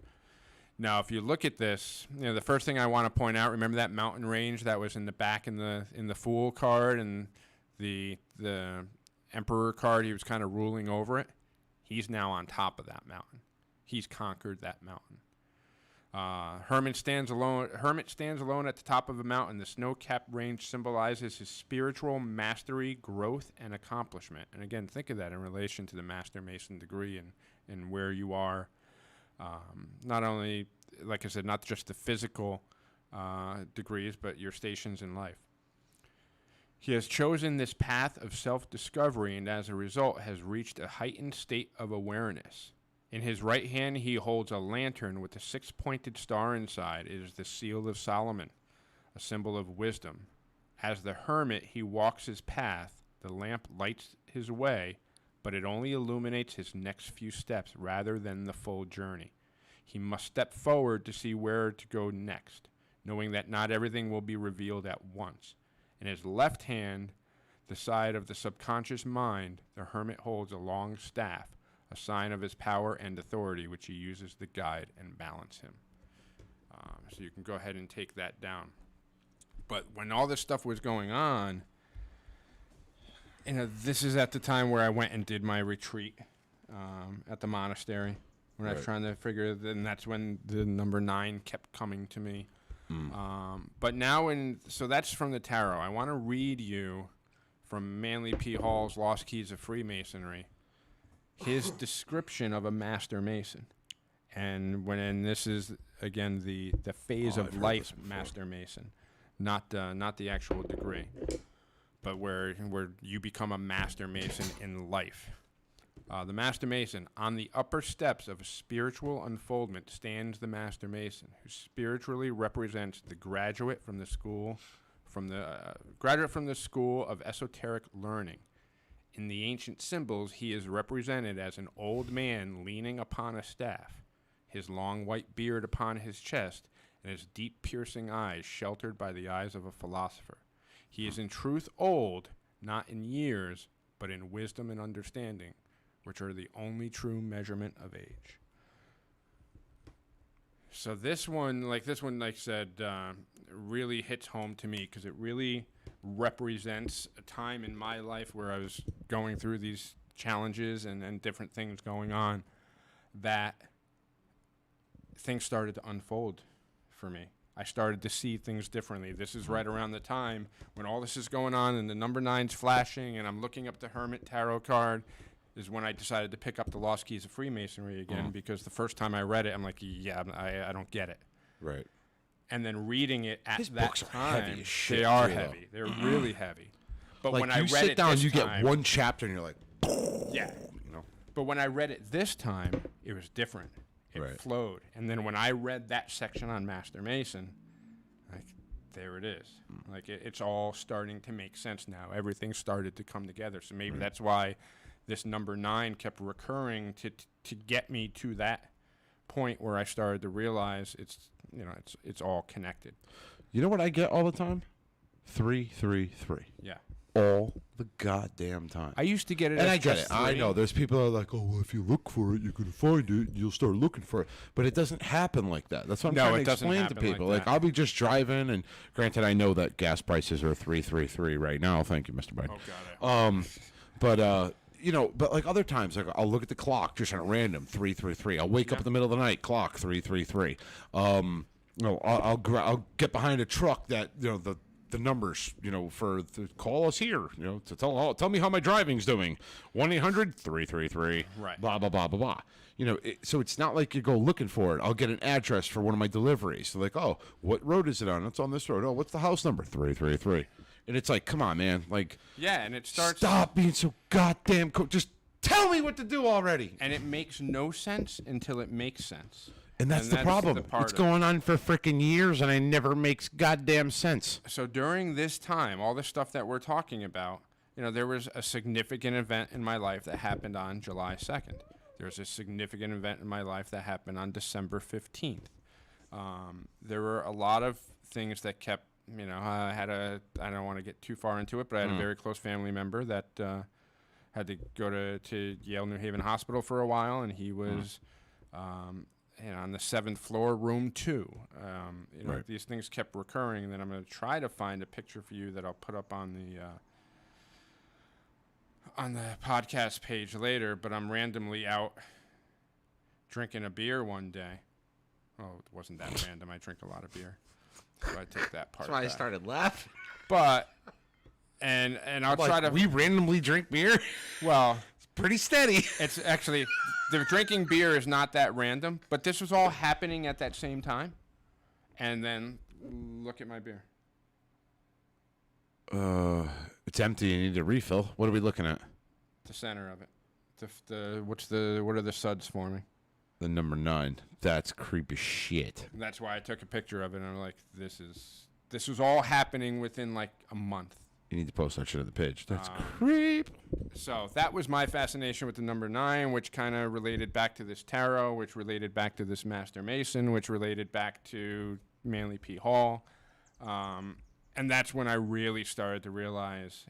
Now, if you look at this, the first thing I want to point out, remember that mountain range that was in the back in the Fool card and the Emperor card, he was kind of ruling over it. He's now on top of that mountain. He's conquered that mountain. Hermit stands alone at the top of a mountain. The snow-capped range symbolizes his spiritual mastery, growth, and accomplishment. And again, think of that in relation to the Master Mason degree and where you are. Not only, like I said, not just the physical degrees, but your stations in life. He has chosen this path of self-discovery and as a result has reached a heightened state of awareness. In his right hand, he holds a lantern with a 6-pointed star inside. It is the seal of Solomon, a symbol of wisdom. As the hermit, he walks his path. The lamp lights his way, but it only illuminates his next few steps rather than the full journey. He must step forward to see where to go next, knowing that not everything will be revealed at once. In his left hand, the side of the subconscious mind, the hermit holds a long staff, a sign of his power and authority, which he uses to guide and balance him. So you can go ahead and take that down. But when all this stuff was going on, this is at the time where I went and did my retreat at the monastery. When I was trying to figure, and that's when the number 9 kept coming to me. But now, so that's from the tarot. I want to read you from Manly P. Hall's Lost Keys of Freemasonry, his description of a Master Mason. And this is, again, the phase of life Master Mason, not the actual degree, but where you become a Master Mason in life. The Master Mason, on the upper steps of a spiritual unfoldment stands the Master Mason, who spiritually represents the graduate from the school of esoteric learning. In the ancient symbols, he is represented as an old man leaning upon a staff, his long white beard upon his chest, and his deep piercing eyes sheltered by the eyes of a philosopher. He is in truth old, not in years, but in wisdom and understanding, which are the only true measurement of age. So this one, like I said, really hits home to me because it really represents a time in my life where I was going through these challenges and different things going on, that things started to unfold for me. I started to see things differently. This is right around the time when all this is going on and the number 9's flashing and I'm looking up the Hermit tarot card, is when I decided to pick up the Lost Keys of Freemasonry again, because the first time I read it, I'm like, yeah, I don't get it. Right. And then reading it at His that books are time, heavy as shit, they are too, though. heavy. They're really heavy. But Like when I you read sit it down, this you time, get one chapter, and you're like, yeah. you know. But when I read it this time, it was different. It Right. flowed. And then when I read that section on Master Mason, like, there it is. Like, it's all starting to make sense now. Everything started to come together. So maybe that's why this number 9 kept recurring to get me to that point where I started to realize it's all connected. You know what I get all the time? 333. Yeah. All the goddamn time. I used to get it And as I get just it. I 3. know. There's people that are like, oh, well, if you look for it, you're going to find it. You'll start looking for it. But it doesnn't happen like that. That's what I'm No, trying it to doesn't explain to happen like people. that. I'll be just driving, and granted, I know that gas prices are 333 right now. Thank you, Mr. Biden. Oh, God. But like other times, like I'll look at the clock just at random, 333. I'll wake up in the middle of the night, clock 333. I'll get behind a truck that the the numbers, call us here, to tell me how my driving's doing. 1-800-333. Right. Blah blah blah blah blah. So it's not like you go looking for it. I'll get an address for one of my deliveries. So like, oh, what road is it on? It's on this road. Oh, what's the house number? 333. And it's like, come on, man. Like, yeah, and it starts. Stop being so goddamn. Just tell me what to do already. And it makes no sense until it makes sense. And that's the problem. It's going on for freaking years, and it never makes goddamn sense. So during this time, all the stuff that we're talking about, there was a significant event in my life that happened on July 2nd. There was a significant event in my life that happened on December 15th. There were a lot of things that kept, I don't want to get too far into it, but I had a very close family member that had to go to Yale New Haven Hospital for a while, and he was on the 7th floor, room 2. Right. These things kept recurring, and then I'm going to try to find a picture for you that I'll put up on the podcast page later, but I'm randomly out drinking a beer one day. Oh, it wasn't that random. I drink a lot of beer. So I take that part That's why back. I started laughing. But, and I'll try to... We randomly drink beer? Well... Pretty steady. It's actually, the drinking beer is not that random, but this was all happening at that same time. And then, look at my beer. It's empty. You need a refill. What are we looking at? The center of it. What are the suds forming? The number 9. That's creepy shit. And that's why I took a picture of it, and I'm like, this was all happening within like a month. You need to post that shit on the page. That's creep. So that was my fascination with the number 9, which kind of related back to this tarot, which related back to this Master Mason, which related back to Manly P. Hall. And that's when I really started to realize,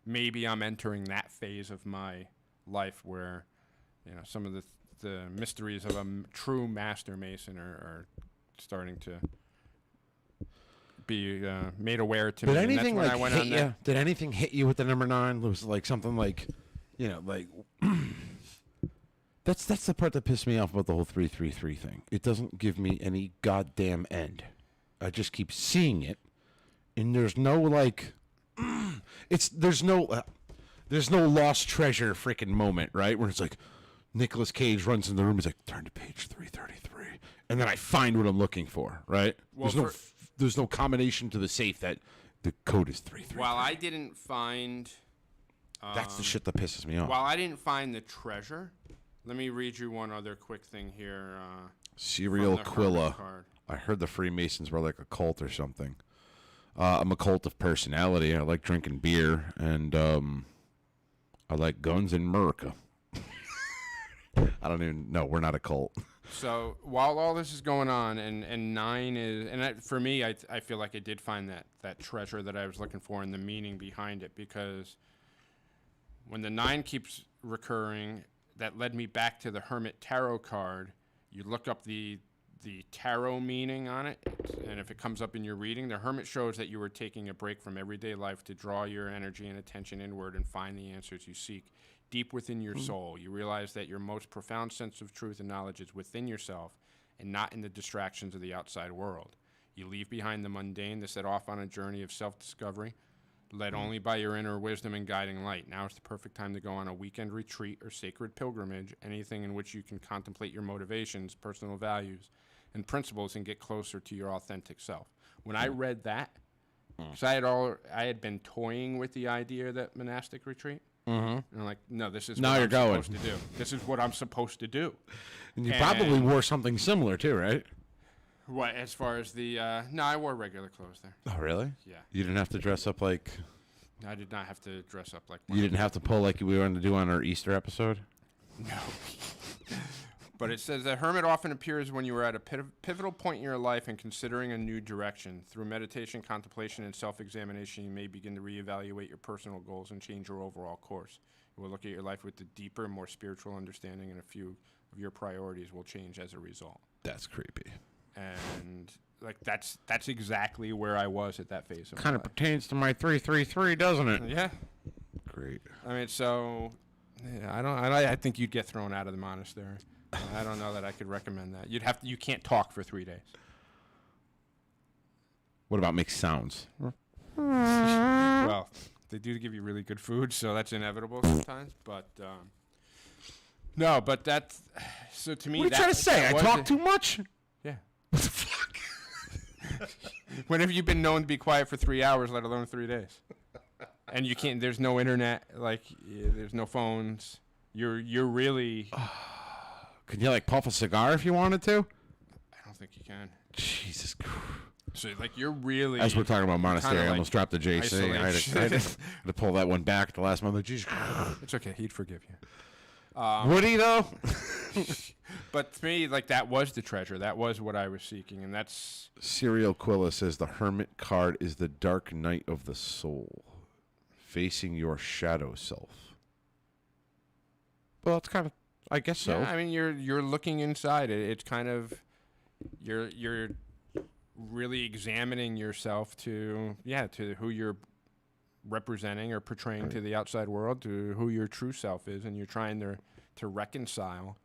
maybe I'm entering that phase of my life where, some of the mysteries of a true Master Mason are starting to be made aware to me. Did And anything that's when like I went hit on you? that. Did anything hit you with the number 9? It was like something like, that's the part that pissed me off about the whole 333 thing. It doesn't give me any goddamn end. I just keep seeing it, and there's no there's no lost treasure freaking moment, right? Where it's like Nicolas Cage runs in the room, he's like, turn to page 333, and then I find what I'm looking for, right? Well, There's no combination to the safe that the code is 333. While I didn't find... That's the shit that pisses me off. While I didn't find the treasure, let me read you one other quick thing here. Serial from the Quilla. Hermit card. I heard the Freemasons were like a cult or something. I'm a cult of personality. I like drinking beer, and I like guns in America. I don't even know. We're not a cult. So while all this is going on, and 9 is, and for me, I feel like I did find that treasure that I was looking for and the meaning behind it, because when the 9 keeps recurring, that led me back to the Hermit tarot card. You look up the tarot meaning on it, and if it comes up in your reading, the Hermit shows that you were taking a break from everyday life to draw your energy and attention inward and find the answers you seek. Deep within your soul, you realize that your most profound sense of truth and knowledge is within yourself and not in the distractions of the outside world. You leave behind the mundane to set off on a journey of self-discovery, led only by your inner wisdom and guiding light. Now is the perfect time to go on a weekend retreat or sacred pilgrimage, anything in which you can contemplate your motivations, personal values, and principles and get closer to your authentic self. When I read that, because I had been toying with the idea of that monastic retreat, and I'm like, no, this is Now what you're I'm going. supposed to do. This is what I'm supposed to do. And you probably wore something similar too, right? What, as far as the, no, I wore regular clothes there. Oh, really? Yeah. You didn't have to dress up like... I did not have to dress up like You didn't have to pull like we wanted to do on our Easter episode? No. But it says that Hermit often appears when you are at a pivotal point in your life and considering a new direction. Through meditation, contemplation, and self-examination, you may begin to reevaluate your personal goals and change your overall course. You will look at your life with a deeper, more spiritual understanding, and a few of your priorities will change as a result. That's creepy. And like that's exactly where I was at that phase of Kind my of life. pertains to my 333, doesn't it? Yeah. Great. I mean, so yeah, I think you'd get thrown out of the monastery. I don't know that I could recommend that. You can't talk for 3 days. What about make sounds? Well, they do give you really good food, so that's inevitable sometimes. But no, but that's so to me. What are you trying to say? I talk too much? Yeah. What the fuck? When have you been known to be quiet for 3 hours, let alone 3 days? And you can't. There's no internet. Like there's no phones. You're really. Can you like puff a cigar if you wanted to? I don't think you can. Jesus Christ. So like you're really. As we're talking about monastery, I like almost dropped the JC. I had to pull that one back at the last moment. Jesus. It's okay. He'd forgive you. Would he though? But to me, like that was the treasure. That was what I was seeking, and that's. Serial Quilla says the Hermit card is the dark night of the soul, facing your shadow self. Well, it's kind of, I guess so. Yeah, I mean, you're looking inside it. It's kind of, you're really examining yourself to who you're representing or portraying to the outside world, to who your true self is, and you're trying to reconcile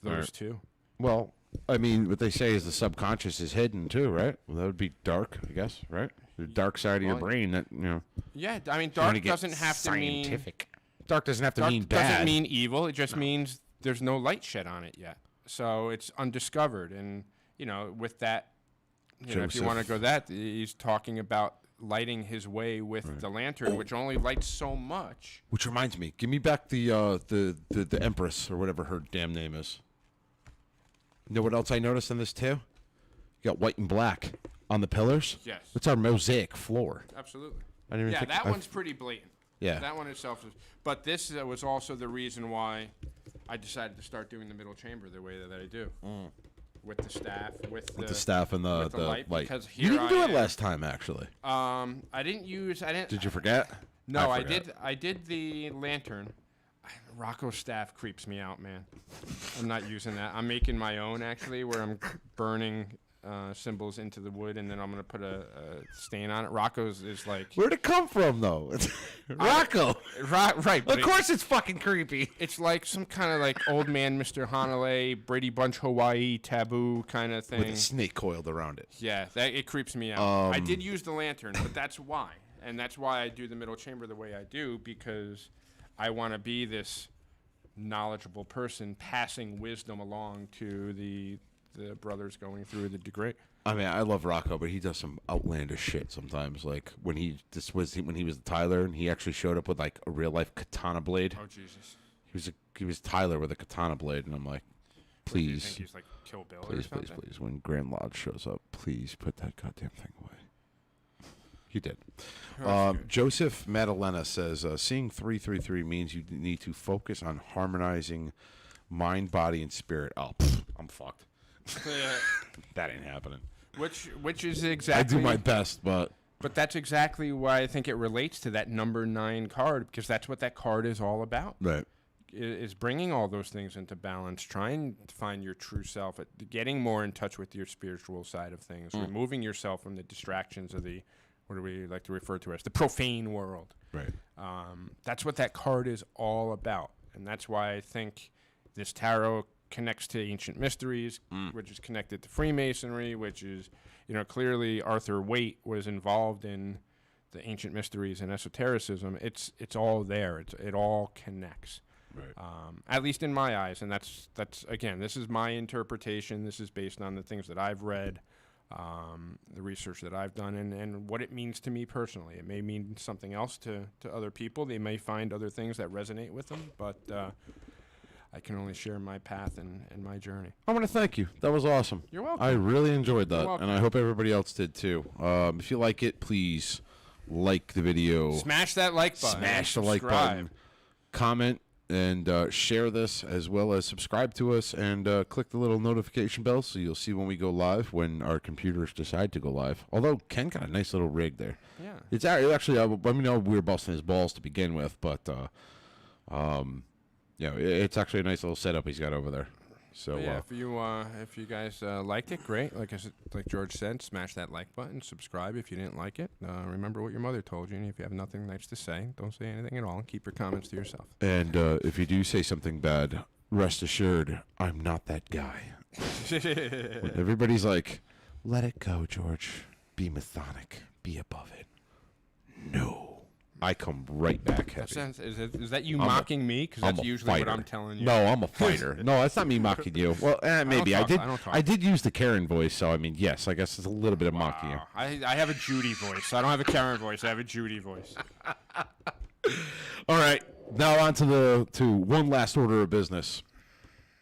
those two. Well, I mean, what they say is the subconscious is hidden too, right? Well, that would be dark, I guess, right? The dark side of your brain that, Yeah, I mean, dark doesn't have to mean scientific. Dark doesn't have to mean bad. Dark doesn't mean evil. It just means there's no light shed on it yet. So it's undiscovered. And, with that, if you want to go that, he's talking about lighting his way with the lantern, which only lights so much. Which reminds me, give me back the Empress or whatever her damn name is. You know what else I noticed in this too? You got white and black on the pillars. Yes. It's our mosaic floor. Absolutely. I didn't even think that one's pretty blatant. Yeah. That one itself is. But this was also the reason why I decided to start doing the middle chamber the way that I do. With the staff, with the staff and the light. Because you didn't here do I it am. last time, actually. I didn't. Did you forget? No, I forgot. did. I did the lantern. Rocco's staff creeps me out, man. I'm not using that. I'm making my own actually, where I'm burning symbols into the wood, and then I'm gonna put a stain on it. Rocco's is like. Where'd it come from, though? Rocco. Right. Of course, it's fucking creepy. It's like some kind of like old man Mr. Hanalei, Brady Bunch Hawaii taboo kind of thing. With a snake coiled around it. Yeah, it creeps me out. I did use the lantern, but that's why. And that's why I do the middle chamber the way I do, because I want to be this knowledgeable person passing wisdom along to the brothers going through the degree. I mean, I love Rocco, but he does some outlandish shit sometimes. Like when he was Tyler, and he actually showed up with like a real life katana blade. Oh Jesus! He was Tyler with a katana blade, and I'm like, Do you please, think he's like Kill Bill or please, something? please. When Grand Lodge shows up, please put that goddamn thing away. He did. Joseph Madalena says, seeing 333 means you need to focus on harmonizing mind, body, and spirit. Oh, I'm fucked. That ain't happening. Which is exactly. I do my best, but that's exactly why I think it relates to that number 9 card, because that's what that card is all about. right. Is bringing all those things into balance, trying to find your true self, getting more in touch with your spiritual side of things, removing yourself from the distractions of the, what do we like to refer to as, the profane world. Right. That's what that card is all about. And that's why I think this tarot connects to ancient mysteries, which is connected to Freemasonry, which is, clearly Arthur Waite was involved in the ancient mysteries and esotericism. It's all there. It all connects. Right. At least in my eyes, and that's again, this is my interpretation. This is based on the things that I've read, the research that I've done, and what it means to me personally. It may mean something else to other people. They may find other things that resonate with them, but I can only share my path and my journey. I want to thank you. That was awesome. You're welcome. I really enjoyed that, welcome. and I hope everybody else did too. If you like it, please like the video. Smash that like button. Smash the like button. Comment and share this, as well as subscribe to us and click the little notification bell so you'll see when we go live, when our computers decide to go live. Although Ken got a nice little rig there. Yeah. It's actually, I know we were busting his balls to begin with, but it's actually a nice little setup he's got over there. So yeah, if you guys liked it, great. Like George said, smash that like button, subscribe if you didn't like it. Remember what your mother told you, and if you have nothing nice to say, don't say anything at all, and keep your comments to yourself. And if you do say something bad, rest assured, I'm not that guy. When everybody's like, let it go, George. Be methodic. Be above it. No. I come right back heavy. Is that you mocking me? Because that's usually what I'm telling you. No, I'm a fighter. No, that's not me mocking you. Well, maybe I did use the Karen voice, so I mean, yes, I guess it's a little bit of mocking you. I have a Judy voice. I don't have a Karen voice. I have a Judy voice. All right, now on to one last order of business.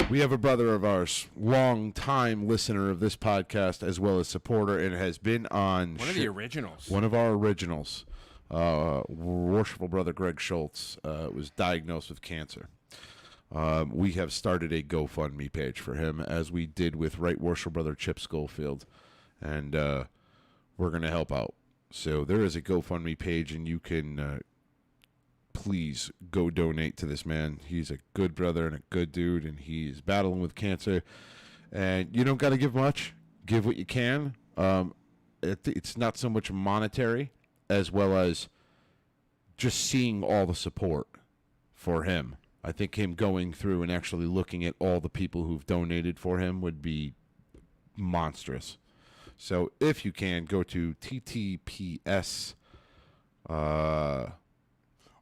We have a brother of ours, long-time listener of this podcast, as well as supporter, and has been on one of the originals. One of our originals. Worshipful brother Greg Schultz was diagnosed with cancer. We have started a GoFundMe page for him, as we did with Right Worshipful brother Chip Schofield, and we're going to help out. So there is a GoFundMe page, and you can please go donate to this man. He's a good brother and a good dude, and he's battling with cancer. And you don't got to give much. Give what you can. It's not so much monetary, as well as just seeing all the support for him. I think him going through and actually looking at all the people who've donated for him would be monstrous. So if you can, go to TTPS.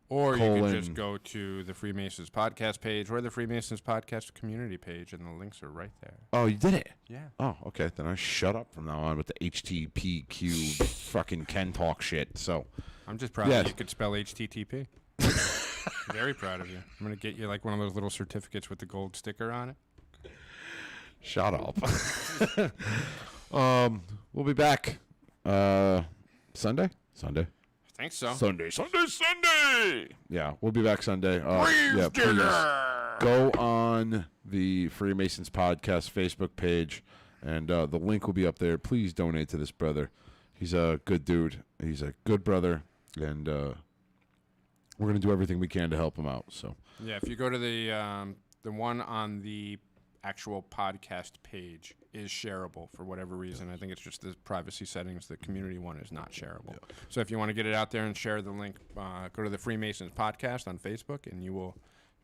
Or you can just go to the Freemasons podcast page or the Freemasons podcast community page, and the links are right there. Oh, you did it? Yeah. Oh, okay. Then I shut up from now on with the HTPQ fucking Ken talk shit. So I'm just proud that you could spell HTTP. Very proud of you. I'm going to get you like one of those little certificates with the gold sticker on it. Shut up. We'll be back Sunday? Sunday. I think so. Sunday. Yeah, we'll be back Sunday. Yeah, please go on the Freemasons Podcast Facebook page, and the link will be up there. Please donate to this brother. He's a good dude. He's a good brother, and we're going to do everything we can to help him out. So yeah, if you go to the one on the actual podcast page is shareable for whatever reason. I think it's just the privacy settings. The community one is not shareable. Yeah. So if you want to get it out there and share the link, go to the Freemasons podcast on Facebook, and you will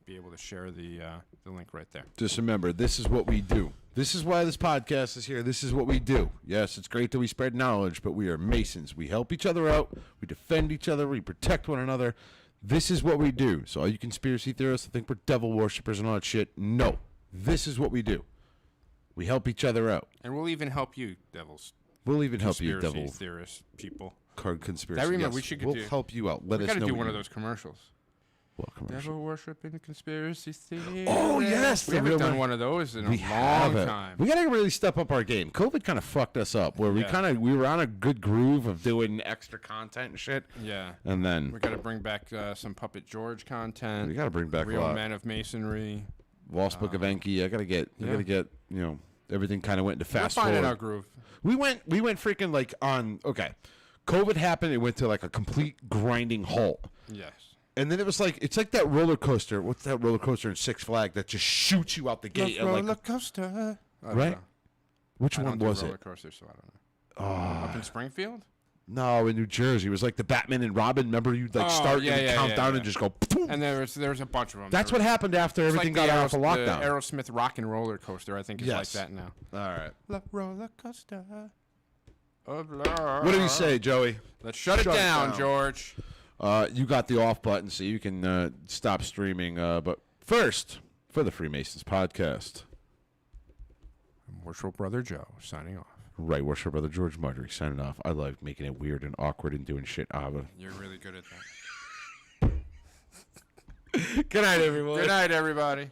be able to share the link right there. Just remember, this is what we do. This is why this podcast is here. This is what we do. Yes, it's great that we spread knowledge, but we are Masons. We help each other out. We defend each other. We protect one another. This is what we do. So all you conspiracy theorists that think we're devil worshippers and all that shit, no. This is what we do. We help each other out. And we'll even help you, devils. We'll even help you, devil theorists, people. Card conspiracy. I remember yes. we should We'll help you out. Let us know. We got to do one of those commercials. What commercial? Devil worship and conspiracy theory. Oh, yes. We haven't done one of those in a long time. We got to really step up our game. COVID kind of fucked us up, where we were on a good groove of doing extra content and shit. Yeah. And then we got to bring back some Puppet George content. We got to bring back Real Men of Masonry. Lost Book of Enki. I gotta get everything kind of went into fast forward. We're finding our groove. We went freaking like on. Okay, COVID happened. It went to like a complete grinding halt. Yes. And then it was like it's like that roller coaster. What's that roller coaster in Six Flags that just shoots you out the gate? Roller coaster. Right. Which one was it? Roller coaster, so I don't know. Up in Springfield. No, in New Jersey. It was like the Batman and Robin. Remember, you'd like start and count down and just go. Boom. And there was a bunch of them. That's what happened after everything got out of lockdown. The Aerosmith Rock and Roller Coaster, I think, is like that now. All right. The roller coaster of love. What do you say, Joey? Let's shut it down, George. You got the off button, so you can stop streaming. But first, for the Freemasons podcast, I'm Worshipful Brother Joe, signing off. Right, Worshipful Brother George Marjorie, signing off. I like making it weird and awkward and doing shit. You're really good at that. Good night, everyone. Good night, everybody.